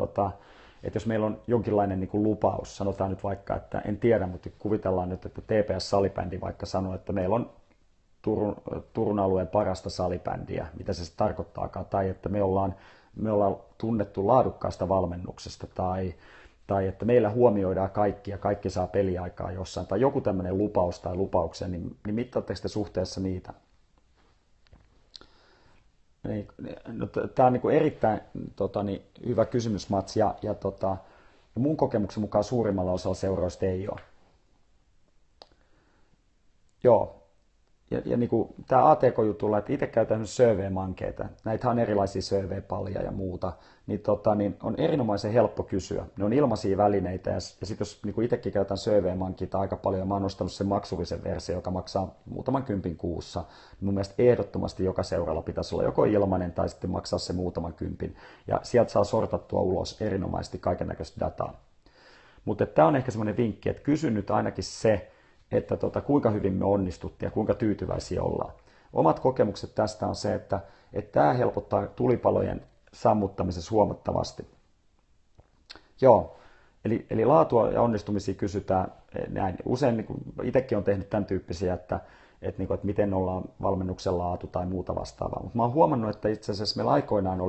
jos meillä on jonkinlainen niin kuin lupaus, sanotaan nyt vaikka, että en tiedä, mutta kuvitellaan nyt, että TPS-salibändi vaikka sanoo, että meillä on Turun alueen parasta salibändiä, mitä se tarkoittaakaan, tai että me ollaan tunnettu laadukkaasta valmennuksesta, tai että meillä huomioidaan kaikki ja kaikki saa peliaikaa jossain, tai joku tämmöinen lupaus tai lupauksen, niin mittaatteko te suhteessa niitä? No, tämä on niin kuin erittäin hyvä kysymys, Mats, ja mun kokemuksen mukaan suurimmalla osalla seuroista ei ole. Joo, ja niin kuin tämä ATK-jutulla, että itse käytän survey-mankeita, näitä on erilaisia survey-palja ja muuta, niin on erinomaisen helppo kysyä. Ne on ilmaisia välineitä, ja sitten jos niin kuin itsekin käytän survey-mankeita aika paljon, ja mä oon nostanut sen maksullisen versio, joka maksaa muutaman kympin kuussa, mun mielestä ehdottomasti joka seuralla pitäisi olla joko ilmainen tai sitten maksaa se muutaman kympin, ja sieltä saa sortattua ulos erinomaisesti kaikennäköistä dataa. Mutta tämä on ehkä semmoinen vinkki, että kysy nyt ainakin se, että kuinka hyvin me onnistuttiin ja kuinka tyytyväisiä ollaan. Omat kokemukset tästä on se, että tämä helpottaa tulipalojen sammuttamisessa huomattavasti. Joo, eli laatua ja onnistumisia kysytään näin. Usein niin itsekin olen tehnyt tämän tyyppisiä, että miten ollaan valmennuksen laatu tai muuta vastaavaa. Mutta mä oon huomannut, että itse asiassa meillä aikoinaan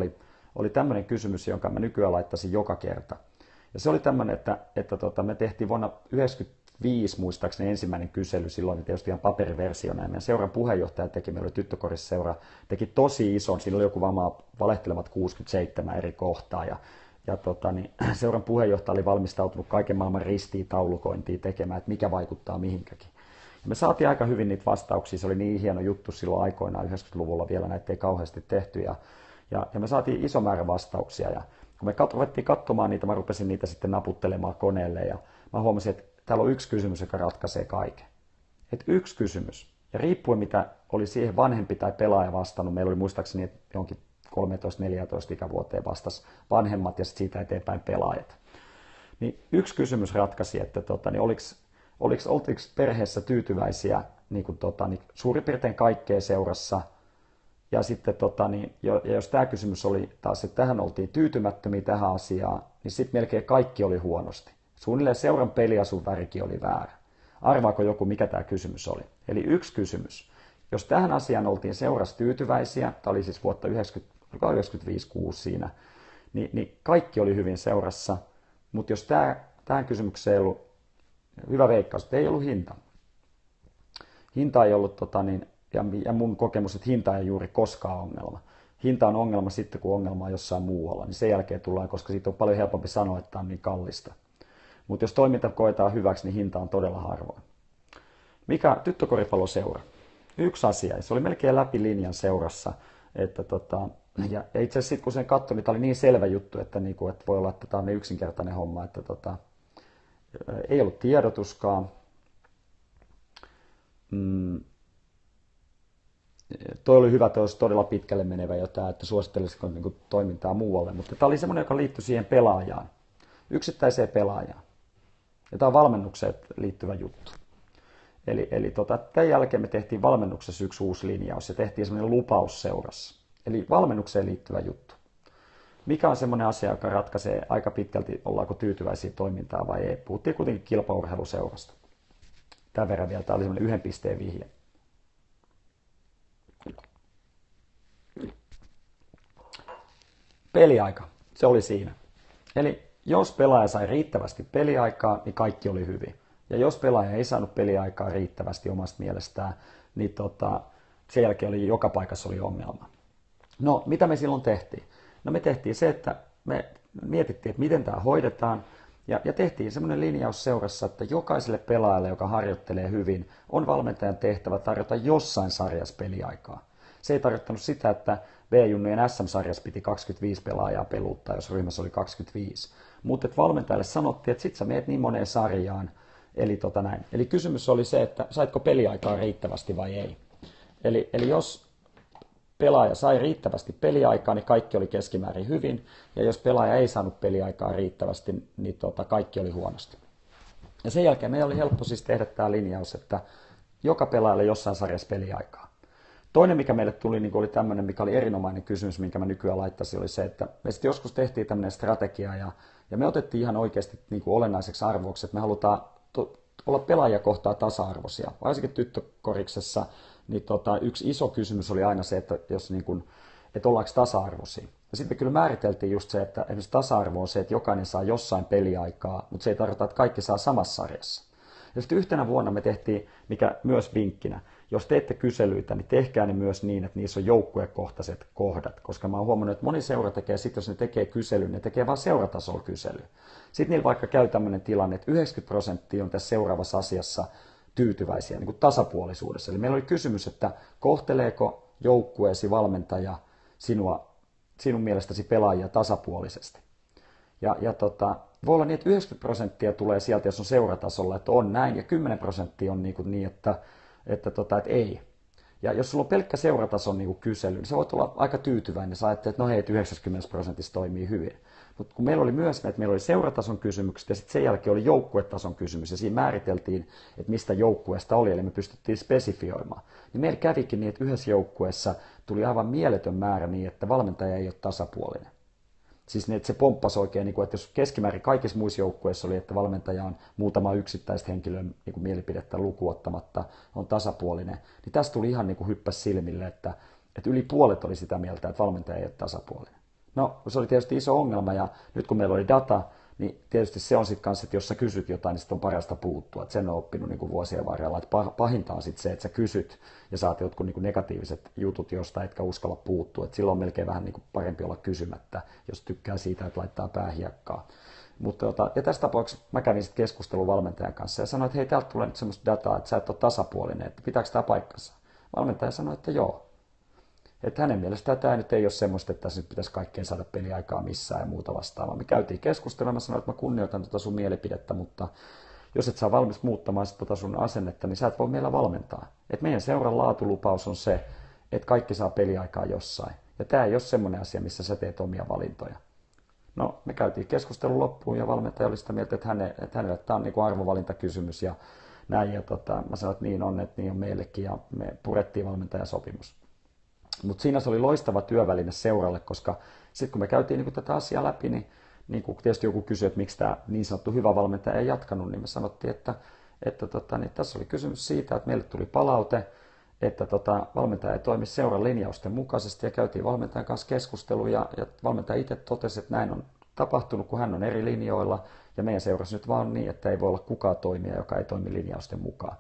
oli tämmöinen kysymys, jonka mä nykyään laittaisin joka kerta. Ja se oli tämmöinen, että me tehtiin vuonna 1995 2005 muistaakseni ensimmäinen kysely, silloin tietysti ihan paperiversiona, ja meidän seuran puheenjohtaja teki, meillä oli tyttökorisseura, teki tosi ison, siinä oli joku varmaan valehtelevat 67 eri kohtaa, ja seuran puheenjohtaja oli valmistautunut kaiken maailman ristiin taulukointiin tekemään, että mikä vaikuttaa mihinkäkin. Ja me saatiin aika hyvin niitä vastauksia, se oli niin hieno juttu silloin aikoinaan 90-luvulla vielä, näitä ei kauheasti tehty, ja me saatiin iso määrä vastauksia, ja kun me ruvettiin katsomaan niitä, mä rupesin niitä sitten naputtelemaan koneelle, ja mä huomasin, että täällä on yksi kysymys, joka ratkaisee kaiken. Että yksi kysymys, ja riippuen mitä oli siihen vanhempi tai pelaaja vastannut, meillä oli muistaakseni, että jonkin 13-14 ikävuoteen vastasi vanhemmat ja sitten siitä eteenpäin pelaajat. Niin yksi kysymys ratkaisi, että oliko perheessä tyytyväisiä niin suurin piirtein kaikkeen seurassa. Ja sitten jos tämä kysymys oli taas, että tähän oltiin tyytymättömiä tähän asiaan, niin sitten melkein kaikki oli huonosti. Suunnilleen seuran peliasun värikin oli väärä. Arvaako joku, mikä tämä kysymys oli? Eli yksi kysymys. Jos tähän asiaan oltiin seurassa tyytyväisiä, tämä oli siis vuotta 95-6 siinä, niin kaikki oli hyvin seurassa. Mutta jos tähän kysymykseen ei ollut, hyvä veikkaus, että ei ollut hinta. Hinta ei ollut, ja mun kokemus, että hinta ei juuri koskaan ongelma. Hinta on ongelma sitten, kun ongelma on jossain muualla, niin sen jälkeen tullaan, koska siitä on paljon helpompi sanoa, että tämä on niin kallista. Mutta jos toiminta koetaan hyväksi, niin hinta on todella harvoin. Mikä tyttökoripalloseura? Yksi asia, ja se oli melkein läpi linjan seurassa, että ja itse asiassa sitten kun sen katsoi, niin tämä oli niin selvä juttu, että voi olla, että tämä on niin yksinkertainen homma, että ei ollut tiedotuskaan. Toi oli hyvä, toi olisi todella pitkälle menevä jo tämä, että suosittelisiko toimintaa muualle, mutta tämä oli semmoinen, joka liittyi siihen pelaajaan, yksittäiseen pelaajaan. Ja tämä on valmennukseen liittyvä juttu. Eli tämän jälkeen me tehtiin valmennuksessa yksi uusi linjaus ja tehtiin semmoinen lupaus seurassa. Eli valmennukseen liittyvä juttu. Mikä on semmoinen asia, joka ratkaisee aika pitkälti, ollaanko tyytyväisiä toimintaan vai ei. Puhuttiin kuitenkin kilpaurheiluseurasta. Tämän verran vielä, tämä oli semmoinen 1 pisteen vihje. Peliaika, se oli siinä. Eli jos pelaaja sai riittävästi peliaikaa, niin kaikki oli hyvin. Ja jos pelaaja ei saanut peliaikaa riittävästi omasta mielestään, niin sen jälkeen joka paikassa oli ongelma. No, mitä me silloin tehtiin? No me tehtiin se, että me mietittiin, että miten tämä hoidetaan, ja tehtiin semmoinen linjaus seurassa, että jokaiselle pelaajalle, joka harjoittelee hyvin, on valmentajan tehtävä tarjota jossain sarjassa peliaikaa. Se ei tarkoittanut sitä, että B-junnujen SM-sarjassa piti 25 pelaajaa peluttaa, jos ryhmässä oli 25. Mutta valmentajalle sanottiin, että sit sä meet niin moneen sarjaan. Eli kysymys oli se, että saitko peliaikaa riittävästi vai ei. Eli jos pelaaja sai riittävästi peliaikaa, niin kaikki oli keskimäärin hyvin. Ja jos pelaaja ei saanut peliaikaa riittävästi, niin kaikki oli huonosti. Ja sen jälkeen meillä oli helppo siis tehdä tämä linjaus, että joka pelaajalle jossain sarjassa peliaikaa. Toinen, mikä meille tuli, niin oli tämmöinen, mikä oli erinomainen kysymys, minkä mä nykyään laittaisin, oli se, että me sitten joskus tehtiin tämmöinen strategia ja me otettiin ihan oikeasti niin kuin olennaiseksi arvoksi, että me halutaan olla pelaajia kohtaan tasa-arvoisia. Varsinkin tyttökoriksessa niin yksi iso kysymys oli aina se, että että ollaanko tasa-arvoisia. Ja sitten me kyllä määriteltiin just se, että esimerkiksi tasa-arvo on se, että jokainen saa jossain peliaikaa, mutta se ei tarkoita, että kaikki saa samassa sarjassa. Ja sitten yhtenä vuonna me tehtiin, mikä myös vinkkinä, jos teette kyselyitä, niin tehkää ne myös niin, että niissä on joukkuekohtaiset kohdat. Koska mä oon huomannut, että moni seura tekee, sit jos ne tekee kyselyn, ne tekee vain seuratasolla kysely. Sitten niillä vaikka käy tämmöinen tilanne, että 90% on tässä seuraavassa asiassa tyytyväisiä niin kuin tasapuolisuudessa. Eli meillä oli kysymys, että kohteleeko joukkueesi valmentaja sinun mielestäsi pelaajia tasapuolisesti. Voi olla niin, että 90% tulee sieltä, jos on seuratasolla, että on näin, ja 10% on niin, että ei. Ja jos sulla on pelkkä seuratason niin kysely, niin sä voit olla aika tyytyväinen. Sä ajattelet, että no hei, 90% toimii hyvin. Mutta kun meillä oli myös, että meillä oli seuratason kysymykset ja sitten sen jälkeen oli joukkuetason kysymys ja siinä määriteltiin, että mistä joukkueesta oli, eli me pystyttiin spesifioimaan. Niin meillä kävikin niin, että yhdessä joukkueessa tuli aivan mieletön määrä niin, että valmentaja ei ole tasapuolinen. Siis niin, että se pomppasi oikein, että jos keskimäärin kaikissa muissa joukkueissa oli, että valmentaja on muutama yksittäistä henkilön mielipidettä lukuottamatta, on tasapuolinen, niin tästä tuli ihan hyppäs silmille, että yli puolet oli sitä mieltä, että valmentaja ei ole tasapuolinen. No, se oli tietysti iso ongelma ja nyt kun meillä oli data, niin tietysti se on sitten kanssa, että jos sä kysyt jotain, niin sit on parasta puuttua. Et sen on oppinut niin kuin vuosien varrella. Et pahinta on sitten se, että sä kysyt ja saat jotkut niin kuin negatiiviset jutut, josta etkä uskalla puuttua. Et silloin on melkein vähän niin kuin parempi olla kysymättä, jos tykkää siitä, että laittaa päähiekkaa. Ja tässä tapauksessa mä kävin sitten keskustelun valmentajan kanssa ja sanoin, että hei, täältä tulee nyt semmoista dataa, että sä et ole tasapuolinen, että pitääkö tämä paikkansa? Valmentaja sanoi, että joo. Että hänen mielestään tämä nyt ei ole semmoista, että tässä nyt pitäisi kaikkeen saada peliaikaa missään ja muuta vastaavaa. Me käytiin keskustelua, mä sanoin, että mä kunnioitan sun mielipidettä, mutta jos et saa valmis muuttamaan sun asennetta, niin sä et voi meillä valmentaa. Et meidän seuran laatulupaus on se, että kaikki saa peliaikaa jossain. Ja tämä ei ole semmoinen asia, missä sä teet omia valintoja. No, me käytiin keskustelun loppuun ja valmentaja oli sitä mieltä, että hänelle tämä on niin kuin arvovalintakysymys ja näin. Ja mä sanoin, että niin on meillekin ja me purettiin valmentajasopimus. Mutta siinä se oli loistava työväline seuralle, koska sitten kun me käytiin niin tätä asiaa läpi, niin kun tietysti joku kysyi, että miksi tämä niin sanottu hyvä valmentaja ei jatkanut, niin me sanottiin, että niin tässä oli kysymys siitä, että meille tuli palaute, että valmentaja ei toimi seuran linjausten mukaisesti ja käytiin valmentajan kanssa keskustelua ja valmentaja itse totesi, että näin on tapahtunut, kun hän on eri linjoilla ja meidän seurassa nyt vaan niin, että ei voi olla kukaan toimija, joka ei toimi linjausten mukaan.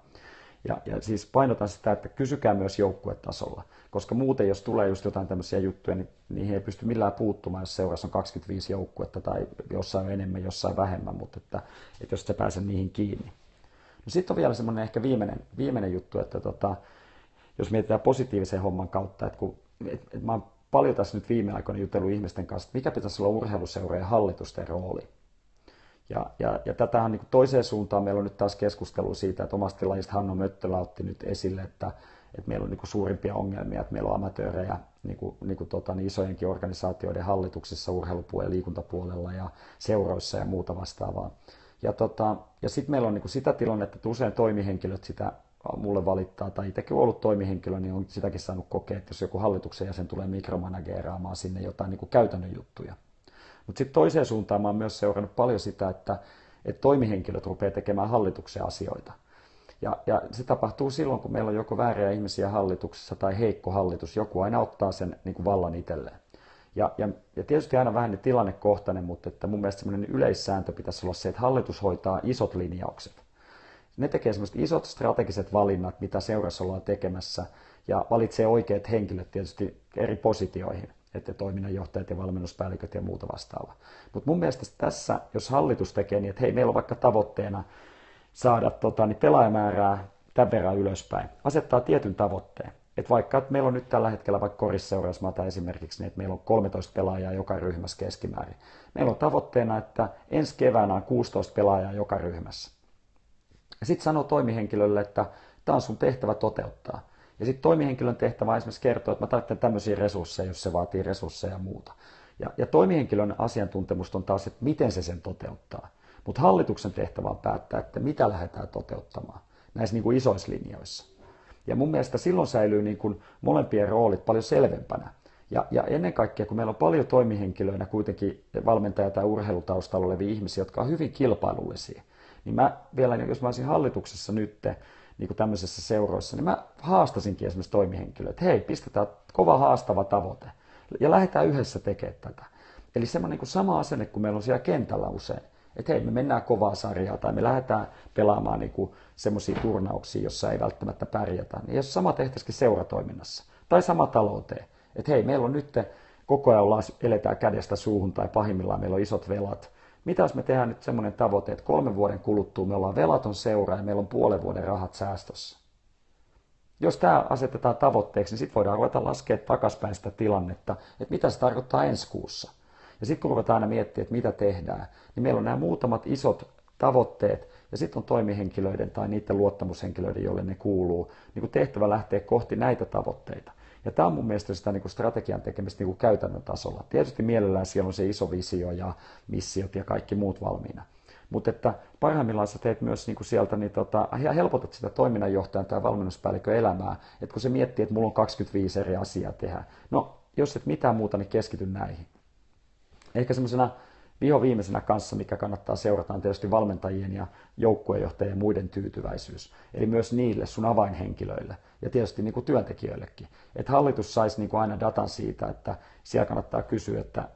Ja siis painotan sitä, että kysykää myös joukkuetasolla, koska muuten jos tulee just jotain tämmöisiä juttuja, niin niihin ei pysty millään puuttumaan, jos seurassa on 25 joukkuetta tai jossain on enemmän, jossain vähemmän, mutta että jos se pääse niihin kiinni. No sitten on vielä semmoinen ehkä viimeinen juttu, että jos mietitään positiivisen homman kautta, että mä oon paljon tässä nyt viime aikoina jutellut ihmisten kanssa, että mikä pitäisi olla urheiluseurojen hallitusten rooli. Ja tätähän niin toiseen suuntaan meillä on nyt taas keskustelua siitä, että omasta lajista Hanno Möttölä otti nyt esille, että meillä on niin suurimpia ongelmia, että meillä on amatöörejä niin isojenkin organisaatioiden hallituksissa, urheilupuolella, liikuntapuolella ja seuroissa ja muuta vastaavaa. Ja sitten meillä on niin sitä tilannetta, että usein toimihenkilöt sitä mulle valittaa, tai itsekin ollut toimihenkilö, niin on sitäkin saanut kokea, että jos joku hallituksen jäsen tulee mikromanageeraamaan sinne jotain niin käytännön juttuja. Mutta sitten toiseen suuntaan mä oon myös seurannut paljon sitä, että toimihenkilöt rupeaa tekemään hallituksen asioita. Ja se tapahtuu silloin, kun meillä on joko vääriä ihmisiä hallituksessa tai heikko hallitus. Joku aina ottaa sen niin kuin vallan itselleen. Ja tietysti aina vähän tilannekohtainen, mutta että mun mielestä semmoinen yleissääntö pitäisi olla se, että hallitus hoitaa isot linjaukset. Ne tekee semmoiset isot strategiset valinnat, mitä seurassa ollaan tekemässä, ja valitsee oikeat henkilöt tietysti eri positioihin, että toiminnanjohtajat ja valmennuspäälliköt ja muuta vastaavaa. Mutta mun mielestä tässä, jos hallitus tekee niin, että hei, meillä on vaikka tavoitteena saada pelaajamäärää tämän verran ylöspäin, asettaa tietyn tavoitteen. Että vaikka että meillä on nyt tällä hetkellä vaikka korisseurassa, mä otan esimerkiksi niin, että meillä on 13 pelaajaa joka ryhmässä keskimäärin. Meillä on tavoitteena, että ensi keväänä on 16 pelaajaa joka ryhmässä. Ja sitten sanoo toimihenkilölle, että tämä on sun tehtävä toteuttaa. Ja sitten toimihenkilön tehtävä on esimerkiksi kertoa, että mä tarvitsen tämmöisiä resursseja, jos se vaatii resursseja ja muuta. Ja toimihenkilön asiantuntemus on taas, että miten se sen toteuttaa. Mutta hallituksen tehtävä on päättää, että mitä lähdetään toteuttamaan näissä niin kuin isoissa linjoissa. Ja mun mielestä silloin säilyy niin kuin molempien roolit paljon selvempänä. Ja ennen kaikkea, kun meillä on paljon toimihenkilöinä kuitenkin valmentaja- tai urheilutaustalla olevia ihmisiä, jotka on hyvin kilpailullisia, niin mä vielä, jos mä olisin hallituksessa nyt, niin kuin tämmöisessä seuroissa, niin mä haastasinkin esimerkiksi toimihenkilöitä, että hei, pistetään kova haastava tavoite ja lähdetään yhdessä tekemään tätä. Eli semmoinen niin kuin sama asenne, kun meillä on siellä kentällä usein, että hei, me mennään kovaa sarjaa tai me lähdetään pelaamaan niin kuin semmoisia turnauksia, jossa ei välttämättä pärjätä. Niin jos sama tehtäisikin seuratoiminnassa tai sama talouteen, että hei, meillä on nyt koko ajan eletään kädestä suuhun tai pahimmillaan meillä on isot velat. Mitä jos me tehdään nyt semmoinen tavoite, että 3 vuoden kuluttua me ollaan velaton seura ja meillä on puolen vuoden rahat säästössä. Jos tämä asetetaan tavoitteeksi, niin sitten voidaan ruveta laskemaan takaspäin sitä tilannetta, että mitä se tarkoittaa ensi kuussa. Ja sitten kun ruvetaan aina miettimään, että mitä tehdään, niin meillä on nämä muutamat isot tavoitteet ja sitten on toimihenkilöiden tai niiden luottamushenkilöiden, joille ne kuuluu, niin kun tehtävä lähtee kohti näitä tavoitteita. Ja tämä on mun mielestä sitä niin kuin strategian tekemistä niin kuin käytännön tasolla. Tietysti mielellään siellä on se iso visio ja missiot ja kaikki muut valmiina. Mutta että parhaimmillaan sä teet myös niin kuin sieltä, niin helpotat sitä toiminnanjohtajan tai valmennuspäällikön elämää, että kun se miettii, että mulla on 25 eri asiaa tehdä. No, jos et mitään muuta, niin keskity näihin. Ehkä semmoisena viimeisenä kanssa, mikä kannattaa seurata, on tietysti valmentajien ja joukkuejohtajien ja muiden tyytyväisyys. Eli myös niille sun avainhenkilöille ja tietysti niin kuin työntekijöillekin. Että hallitus saisi niin kuin aina datan siitä, että siellä kannattaa kysyä, että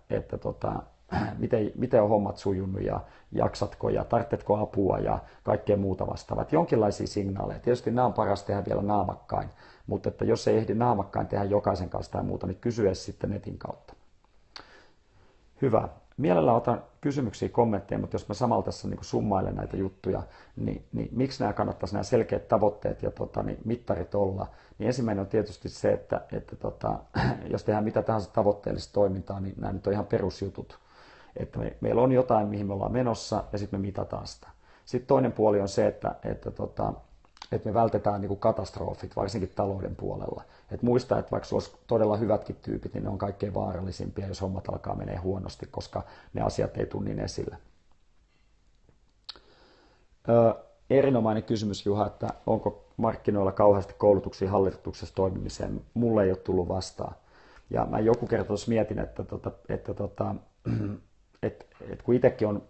miten on hommat sujunut ja jaksatko ja tarvitsetko apua ja kaikkea muuta vastaavaa. Jonkinlaisia signaaleja. Tietysti nämä on paras tehdä vielä naamakkain, mutta että jos ei ehdi naamakkain tehdä jokaisen kanssa tai muuta, niin kysy edes sitten netin kautta. Hyvä. Mielellään otan kysymyksiä, kommentteja, mutta jos mä samalla tässä niin summailen näitä juttuja, niin miksi nämä kannattaisi nämä selkeät tavoitteet ja mittarit olla? Niin ensimmäinen on tietysti se, että jos tehdään mitä tahansa tavoitteellista toimintaa, niin nämä nyt on ihan perusjutut. Että meillä on jotain, mihin me ollaan menossa ja sitten me mitataan sitä. Sitten toinen puoli on se, että me vältetään niin kuin katastrofit, varsinkin talouden puolella. Et muista, että vaikka olisi todella hyvätkin tyypit, niin ne on kaikkein vaarallisimpia, jos hommat alkaa menee huonosti, koska ne asiat ei tule niin esille. Erinomainen kysymys, Juha, että onko markkinoilla kauheasti koulutuksia hallituksessa toimimiseen. Mulle ei ole tullut vastaan. Ja mä joku kerta tuossa mietin, että kun itsekin on,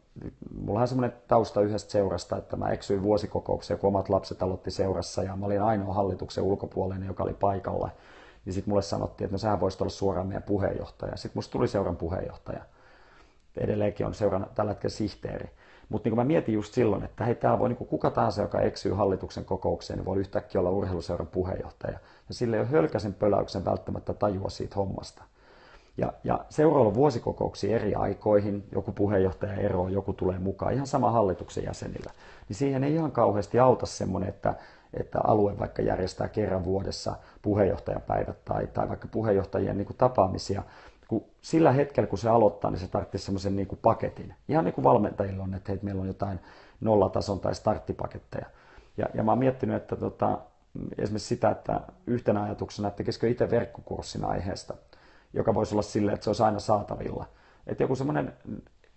mulla on semmoinen tausta yhdestä seurasta, että mä eksyin vuosikokoukseen, kun omat lapset aloitti seurassa ja mä olin ainoa hallituksen ulkopuolinen, joka oli paikalla. Niin sitten mulle sanottiin, että no sähän voisit olla suoraan meidän puheenjohtaja. Sitten musta tuli seuran puheenjohtaja. Edelleenkin on seuran tällä hetkellä sihteeri. Mutta niin mä mietin just silloin, että hei, täällä voi niin kuka tahansa, joka eksyy hallituksen kokoukseen, niin voi yhtäkkiä olla urheiluseuran puheenjohtaja. Ja sille ei ole hölkäisen pöläyksen välttämättä tajua siitä hommasta. Ja seuroilla on vuosikokouksia eri aikoihin, joku puheenjohtaja eroaa, joku tulee mukaan, ihan sama hallituksen jäsenillä. Niin siihen ei ihan kauheasti auta semmoinen, että alue vaikka järjestää kerran vuodessa puheenjohtajapäivät tai vaikka puheenjohtajien niin kuin tapaamisia. Kun sillä hetkellä, kun se aloittaa, niin se tarvitsisi semmoisen niin kuin paketin. Ihan niin kuin valmentajilla on, että hei, meillä on jotain nollatason tai starttipaketteja. Ja mä oon miettinyt, että esimerkiksi sitä, että yhtenä ajatuksena, että tekisikö itse verkkokurssin aiheesta, joka voisi olla silleen, että se olisi aina saatavilla. Että joku semmoinen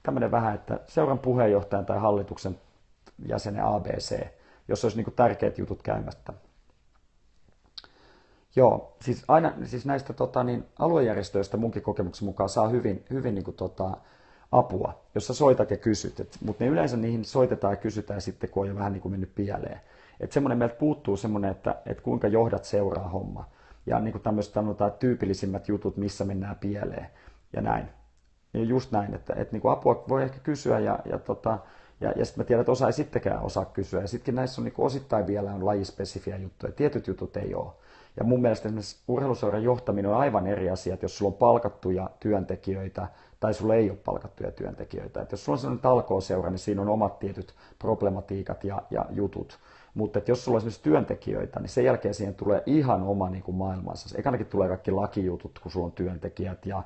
tämmöinen vähän, että seuran puheenjohtajan tai hallituksen jäsenen ABC, jos olisi niin kuin tärkeät jutut käymättä. Joo, siis näistä aluejärjestöistä munkin kokemuksen mukaan saa hyvin niin kuin, apua, jos sä soitat ja kysyt. Mutta ne yleensä niihin soitetaan ja kysytään sitten, kun on jo vähän niin kuin mennyt pieleen. Että semmoinen meiltä puuttuu semmoinen, että kuinka johdat seuraa homma. Ja niin kuin tämmöiset tyypillisimmät jutut, missä mennään pieleen ja näin. Ja just näin, että niin kuin apua voi ehkä kysyä ja sitten mä tiedän, että osa ei sittenkään osaa kysyä. Ja sittenkin näissä on niin kuin osittain vielä on lajispesifiä juttuja, tietyt jutut ei ole. Ja mun mielestä esimerkiksi urheiluseuran johtaminen on aivan eri asia, että jos sulla on palkattuja työntekijöitä tai sulla ei ole palkattuja työntekijöitä. Että jos sulla on sellainen talkooseura, niin siinä on omat tietyt problematiikat ja jutut. Mutta jos sulla on esimerkiksi työntekijöitä, niin sen jälkeen siihen tulee ihan oma niin kuin maailmansa. Ekanakin tulee kaikki lakijutut, kun sulla on työntekijät ja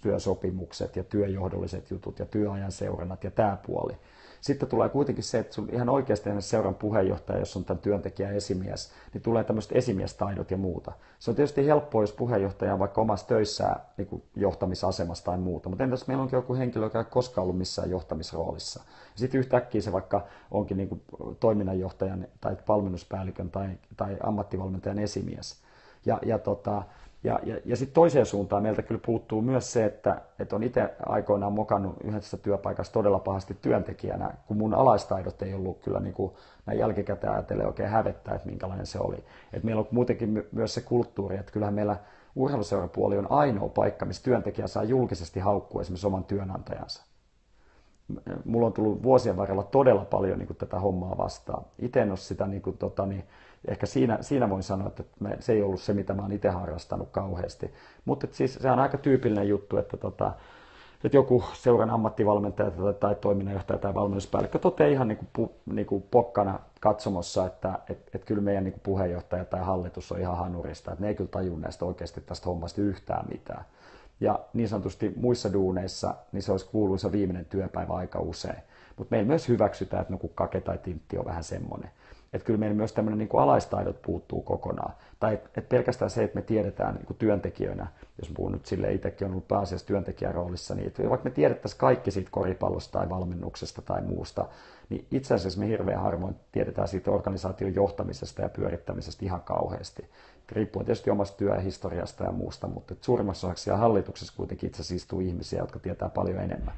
työsopimukset ja työjohdolliset jutut ja työajan seurannat ja tämä puoli. Sitten tulee kuitenkin se, että sun ihan oikeasti seuran puheenjohtaja, jos on tämän työntekijän esimies, niin tulee tämmöiset esimiestaidot ja muuta. Se on tietysti helppoa, jos puheenjohtaja on vaikka omassa töissään niin kuin johtamisasemassa tai muuta, mutta entäs meillä onkin joku henkilö, joka ei ole koskaan ollut missään johtamisroolissa. Ja sitten yhtäkkiä se vaikka onkin niin kuin toiminnanjohtajan tai valmennuspäällikön tai ammattivalmentajan esimies. Ja sitten toiseen suuntaan meiltä kyllä puuttuu myös se, että on itse aikoinaan mokannut yhdessä työpaikassa todella pahasti työntekijänä, kun mun alaistaidot ei ollut kyllä niin kuin näin jälkikäteen ajatellen oikein hävettää, että minkälainen se oli. Et meillä on muutenkin myös se kulttuuri, että kyllähän meillä urheiluseurapuoli on ainoa paikka, missä työntekijä saa julkisesti haukkua esimerkiksi oman työnantajansa. Mulla on tullut vuosien varrella todella paljon niin kuin tätä hommaa vastaan. Itse en ole sitä niin kuin, ehkä siinä voin sanoa, että se ei ollut se, mitä mä oon itse harrastanut kauheasti. Mutta siis se on aika tyypillinen juttu, että joku seuran ammattivalmentaja tai toiminnanjohtaja tai valmennuspäällikkö toteaa ihan niin kuin pokkana katsomossa, että kyllä meidän niin kuin puheenjohtaja tai hallitus on ihan hanurista. Että ne ei kyllä tajua näistä oikeasti tästä hommasta yhtään mitään. Ja niin sanotusti muissa duuneissa niin se olisi kuuluisa viimeinen työpäivä aika usein. Mutta meillä myös hyväksytään, että joku kake tai tintti on vähän semmoinen. Että kyllä meillä myös tämmöinen niin kuin alaistaidot puuttuu kokonaan. Tai että pelkästään se, että me tiedetään niin kuin työntekijöinä, jos puhun nyt silleen, itsekin on ollut pääasiassa työntekijäroolissa, niin että vaikka me tiedettäisiin kaikki siitä koripallosta tai valmennuksesta tai muusta, niin itse asiassa me hirveän harvoin tiedetään siitä organisaation johtamisesta ja pyörittämisestä ihan kauheasti. Riippuen tietysti omasta työhistoriasta ja muusta, mutta suurimmassa osaksi siellä hallituksessa kuitenkin itse asiassa istuu ihmisiä, jotka tietää paljon enemmän.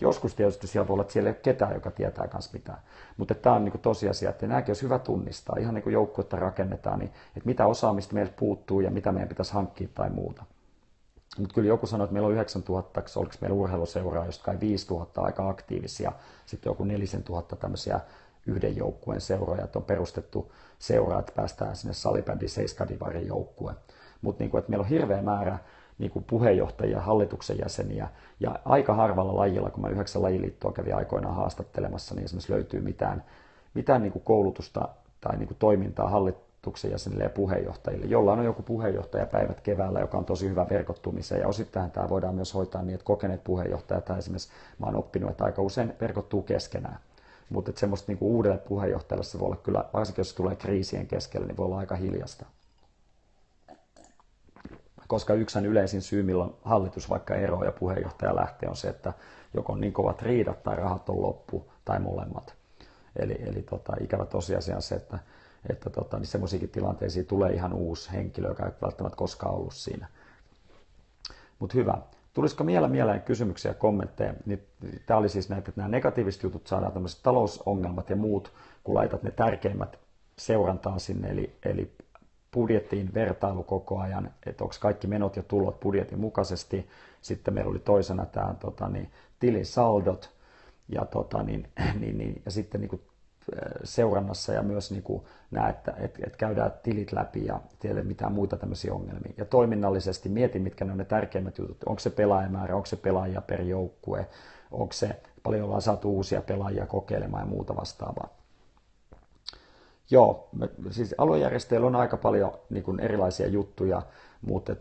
Joskus tietysti siellä voi olla, että siellä ei ole ketään, joka tietää myös mitään. Mutta tämä on niin tosiasia, että nämäkin olisi hyvä tunnistaa. Ihan niin kuin joukkuetta rakennetaan, niin että mitä osaamista meiltä puuttuu ja mitä meidän pitäisi hankkia tai muuta. Mutta kyllä joku sanoi, että meillä on 9000, oliko meillä urheiluseuraa, josta kai 5000 aika aktiivisia, sitten joku 4000 tämmöisiä yhden joukkueen seuroja, että on perustettu seuraa, että päästään sinne salibändi 7 joukkue. Mutta niin että meillä on hirveä määrä niin kuin puheenjohtajia, hallituksen jäseniä, ja aika harvalla lajilla, kun mä 9 lajiliittoa kävin aikoinaan haastattelemassa, niin esimerkiksi löytyy mitään niin kuin koulutusta tai niin kuin toimintaa hallituksen jäsenille ja puheenjohtajille. Jollain on joku puheenjohtajapäivät keväällä, joka on tosi hyvä verkottumiseen, ja osittain tämä voidaan myös hoitaa niin, että kokeneet puheenjohtajat, tai esimerkiksi mä oon oppinut, että aika usein verkottuu keskenään. Mutta semmoista niin kuin uudelle puheenjohtajalle se voi olla kyllä, varsinkin jos se tulee kriisien keskelle, niin voi olla aika hiljasta. Koska yksi yleisin syy, milloin hallitus vaikka eroaa ja puheenjohtaja lähtee, on se, että joko on niin kovat riidat tai rahat on loppu tai molemmat. Eli ikävä tosiasia on se, että niin semmoisiinkin tilanteisiin tulee ihan uusi henkilö, joka ei välttämättä koskaan ollut siinä. Mutta hyvä. Tulisiko vielä mieleen kysymyksiä ja kommentteja? Tämä oli siis näitä, että nämä negatiiviset jutut saadaan tämmöiset talousongelmat ja muut, kun laitat ne tärkeimmät seurantaan sinne, eli budjettiin vertailu koko ajan, että onko kaikki menot ja tulot budjetin mukaisesti. Sitten meillä oli toisena tämä tilin saldot ja, ja sitten niin kuin seurannassa ja myös niin kuin nämä, että käydään tilit läpi ja ei mitään muita tämmöisiä ongelmia. Ja toiminnallisesti mietin, mitkä ne on ne tärkeimmät jutut. Onko se pelaajamäärä, onko se pelaajia per joukkue, onko se paljon ollaan saatu uusia pelaajia kokeilemaan ja muuta vastaavaa. Joo, siis aluejärjestöillä on aika paljon niin kuin erilaisia juttuja, mutta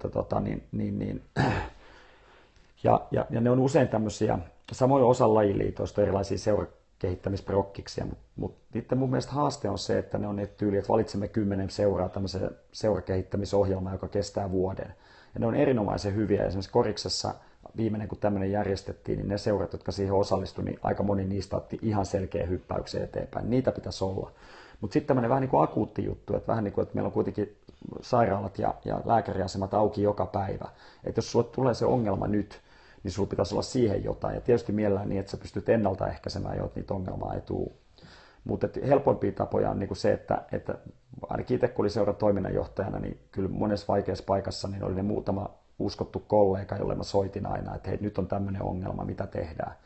ja ne on usein tämmöisiä, samoin osa lajiliitoista erilaisia seurakehittämisprokkiksia, mutta niiden mun mielestä haaste on se, että ne on ne tyyli, että valitsemme 10 seuraa tämmöisen seurakehittämisohjelman, joka kestää vuoden. Ja ne on erinomaisen hyviä. Esimerkiksi Koriksessa viimeinen, kun tämmöinen järjestettiin, niin ne seurat, jotka siihen osallistuivat, niin aika moni niistä otti ihan selkeä hyppäyksen eteenpäin. Niitä pitäisi olla. Mutta sitten tämmöinen vähän niin kuin akuutti juttu, että vähän niin kuin, että meillä on kuitenkin sairaalat ja lääkäriasemat auki joka päivä. Että jos sulle tulee se ongelma nyt, niin sulla pitäisi olla siihen jotain. Ja tietysti mielellään niin, että sä pystyt ennaltaehkäisemään, jotta niitä ongelmaa ei tule. Mutta helpoimpia tapoja on niin kuin se, että ainakin itse kun oli seuran toiminnanjohtajana, niin kyllä monessa vaikeassa paikassa niin oli ne muutama uskottu kollega, jolle mä soitin aina, että hei, nyt on tämmöinen ongelma, mitä tehdään.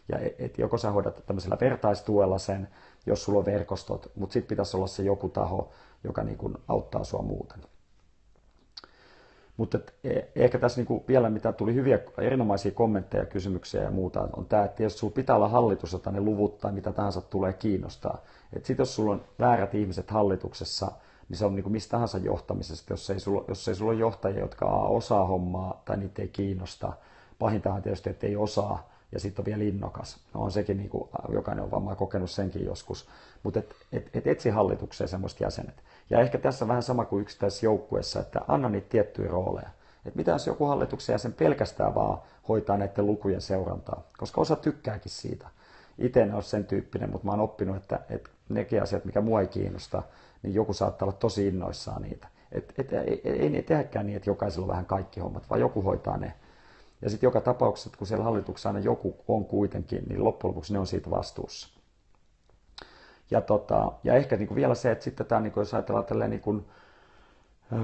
Ja joko sä hoidat tämmöisellä vertaistuella sen, jos sulla on verkostot, mutta sitten pitäisi olla se joku taho, joka niin kuin auttaa sua muuten. Mutta ehkä tässä niin kuin vielä, mitä tuli hyviä, erinomaisia kommentteja, kysymyksiä ja muuta, on tämä, että jos sulla pitää olla hallitus, jota ne luvut tai mitä tahansa tulee kiinnostaa. Sitten jos sulla on väärät ihmiset hallituksessa, niin se on niin kuin mistä tahansa johtamisesta, jos ei sulla ole johtajia, jotka osaa hommaa tai niitä ei kiinnosta. Pahintahan tietysti, että ei osaa ja sitten on vielä innokas. No on sekin, niin kuin, jokainen on varmaan kokenut senkin joskus. Mutta etsi hallitukseen semmoiset jäsenet. Ja ehkä tässä vähän sama kuin yksittäisessä joukkueessa, että anna niitä tiettyjä rooleja. Että mitä jos joku hallituksen jäsen pelkästään vaan hoitaa näiden lukujen seurantaa, koska osa tykkääkin siitä. Itse en ole sen tyyppinen, mutta mä oon oppinut, että nekin asiat, mikä mua ei kiinnosta, niin joku saattaa olla tosi innoissaan niitä. Ei tehdäkään niin, että jokaisella on vähän kaikki hommat, vaan joku hoitaa ne. Ja sitten joka tapauksessa, kun siellä hallituksessa aina joku on kuitenkin, niin loppujen lopuksi ne on siitä vastuussa. Ja ehkä niin kuin vielä se, että sitten tämä, niin kuin jos ajatellaan tälleen niin kuin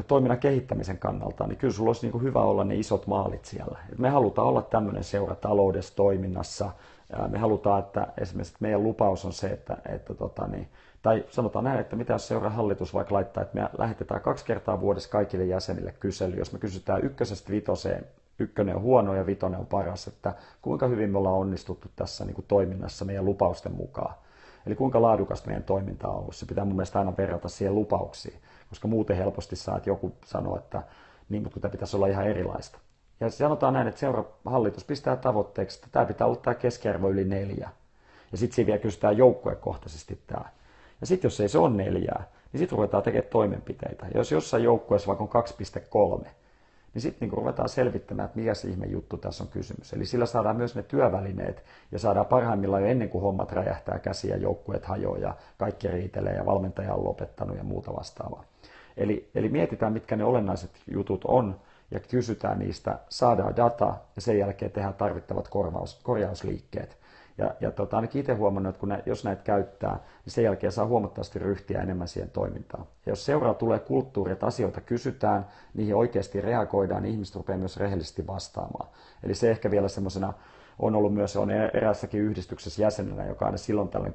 toiminnan kehittämisen kannalta, niin kyllä sulla olisi niin kuin hyvä olla ne isot maalit siellä. Et me halutaan olla tämmöinen seura taloudessa, toiminnassa. Me halutaan, että esimerkiksi meidän lupaus on se, että tai sanotaan näin, että mitä jos seuran hallitus vaikka laittaa, että me lähetetään 2 kertaa vuodessa kaikille jäsenille kysely, jos me kysytään 1–5, 1 on huono ja 5 on paras, että kuinka hyvin me ollaan onnistuttu tässä niin kuin toiminnassa meidän lupausten mukaan. Eli kuinka laadukasta meidän toiminta on ollut. Se pitää mun mielestä aina verrata siihen lupauksiin, koska muuten helposti saa, että joku sanoo, että niin, mutta tämä pitäisi olla ihan erilaista. Ja sanotaan näin, että seurahallitus pistää tavoitteeksi, että tämä pitää olla tämä keskiarvo yli 4. Ja sitten siinä vielä kysytään joukkuekohtaisesti tämä. Ja sitten jos ei se ole 4, niin sitten ruvetaan tekemään toimenpiteitä. Ja jos jossain joukkueessa vaikka on 2,3, niin sitten niin ruvetaan selvittämään, että mikä se ihme juttu tässä on kysymys. Eli sillä saadaan myös ne työvälineet ja saadaan parhaimmillaan jo ennen kuin hommat räjähtää käsiä ja joukkueet hajoaa ja kaikki riitelee ja valmentaja on lopettanut ja muuta vastaavaa. Eli mietitään, mitkä ne olennaiset jutut on ja kysytään niistä, saadaan data ja sen jälkeen tehdään tarvittavat korjausliikkeet. Ainakin itse huomannut, että jos näitä käyttää, niin sen jälkeen saa huomattavasti ryhtiä enemmän siihen toimintaan. Ja jos seuraa tulee kulttuuri, että asioita kysytään, niihin oikeasti reagoidaan, niin ihmiset rupeaa myös rehellisesti vastaamaan. Eli se ehkä vielä semmoisena on ollut myös, on eräässäkin yhdistyksessä jäsenenä, joka aina silloin tällöin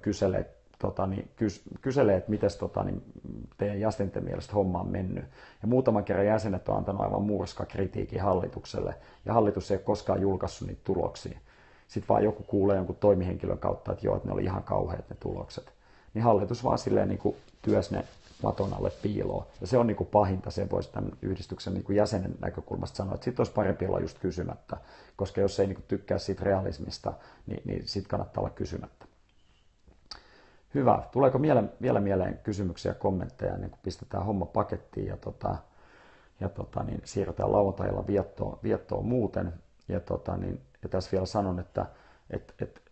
kyselee, että miten teidän jäsenten mielestä homma on mennyt. Ja muutaman kerran jäsenet on antanut aivan murskakritiikin hallitukselle, ja hallitus ei ole koskaan julkaissut niitä tuloksia. Sitten vaan joku kuulee jonkun toimihenkilön kautta, että joo, että ne oli ihan kauheat ne tulokset. Niin hallitus vaan silleen niin kuin työs ne maton alle piiloon. Ja se on niin kuin pahinta, sen voisi tämän yhdistyksen niin kuin jäsenen näkökulmasta sanoa, että sitten olisi parempi olla just kysymättä. Koska jos ei niin kuin tykkää siitä realismista, niin sitten kannattaa olla kysymättä. Hyvä. Tuleeko vielä mieleen kysymyksiä ja kommentteja ennen kuin pistetään homma pakettiin ja siirrytään lauantai-illan viettoon muuten. Ja tässä vielä sanon, että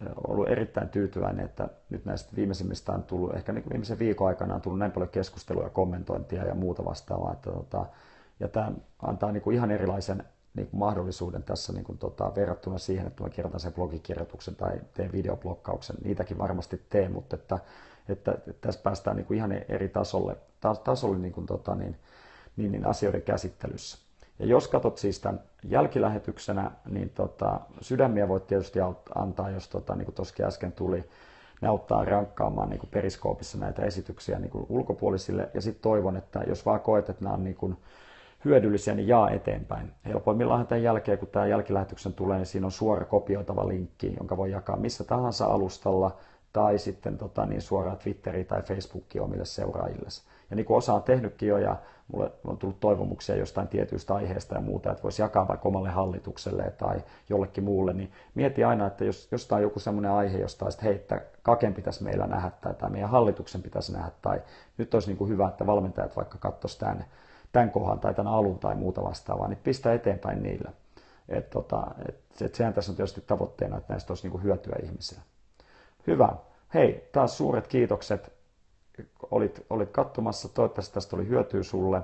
olen ollut erittäin tyytyväinen, että nyt näistä viimeisimmistä on tullut, ehkä niin viimeisen viikon aikana on tullut näin paljon keskustelua ja kommentointia ja muuta vastaavaa. Ja tämä antaa niin kuin ihan erilaisen niin kuin mahdollisuuden tässä niin kuin verrattuna siihen, että mä kirjoitan sen blogikirjoituksen tai teen videoblokkauksen. Niitäkin varmasti teen, mutta että tässä päästään niin kuin ihan eri tasolle niin kuin niin asioiden käsittelyssä. Ja jos katsot siis tämän jälkilähetyksenä, niin sydämiä voit tietysti antaa, jos niin kuin tuossa äsken tuli, ne auttaa rankkaamaan niin kuin Periskoopissa näitä esityksiä niin kuin ulkopuolisille. Ja sitten toivon, että jos vaan koet, että nämä on niin kuin hyödyllisiä, niin jaa eteenpäin. Helpoimmillaanhan tämän jälkeen, kun tämä jälkilähetyksen tulee, niin siinä on suora kopioitava linkki, jonka voi jakaa missä tahansa alustalla, tai sitten suoraan Twitteriin tai Facebookiin omille seuraajille. Ja niin kuin osa on tehnytkin jo, ja mulle on tullut toivomuksia jostain tietyistä aiheesta ja muuta, että voisi jakaa vaikka omalle hallitukselle tai jollekin muulle, niin mieti aina, että jos jostain joku semmoinen aihe, josta olisi, että hei, että Kaken pitäisi meillä nähdä tai meidän hallituksen pitäisi nähdä, tai nyt olisi niin kuin hyvä, että valmentajat vaikka katsoisivat tämän kohdan tai tämän alun tai muuta vastaavaa, niin pistä eteenpäin niillä. Sehän tässä on tietysti tavoitteena, että näistä olisi niin kuin hyötyä ihmisille. Hyvä. Hei, taas suuret kiitokset. Olit katsomassa. Toivottavasti tästä oli hyötyä sulle.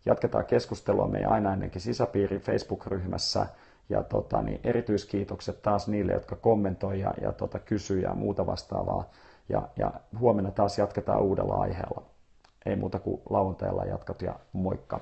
Jatketaan keskustelua meidän aina ennenkin sisäpiiri Facebook-ryhmässä. Ja erityiskiitokset taas niille, jotka kommentoi ja kysyy ja muuta vastaavaa. Ja huomenna taas jatketaan uudella aiheella. Ei muuta kuin lauantailla jatkat ja moikka!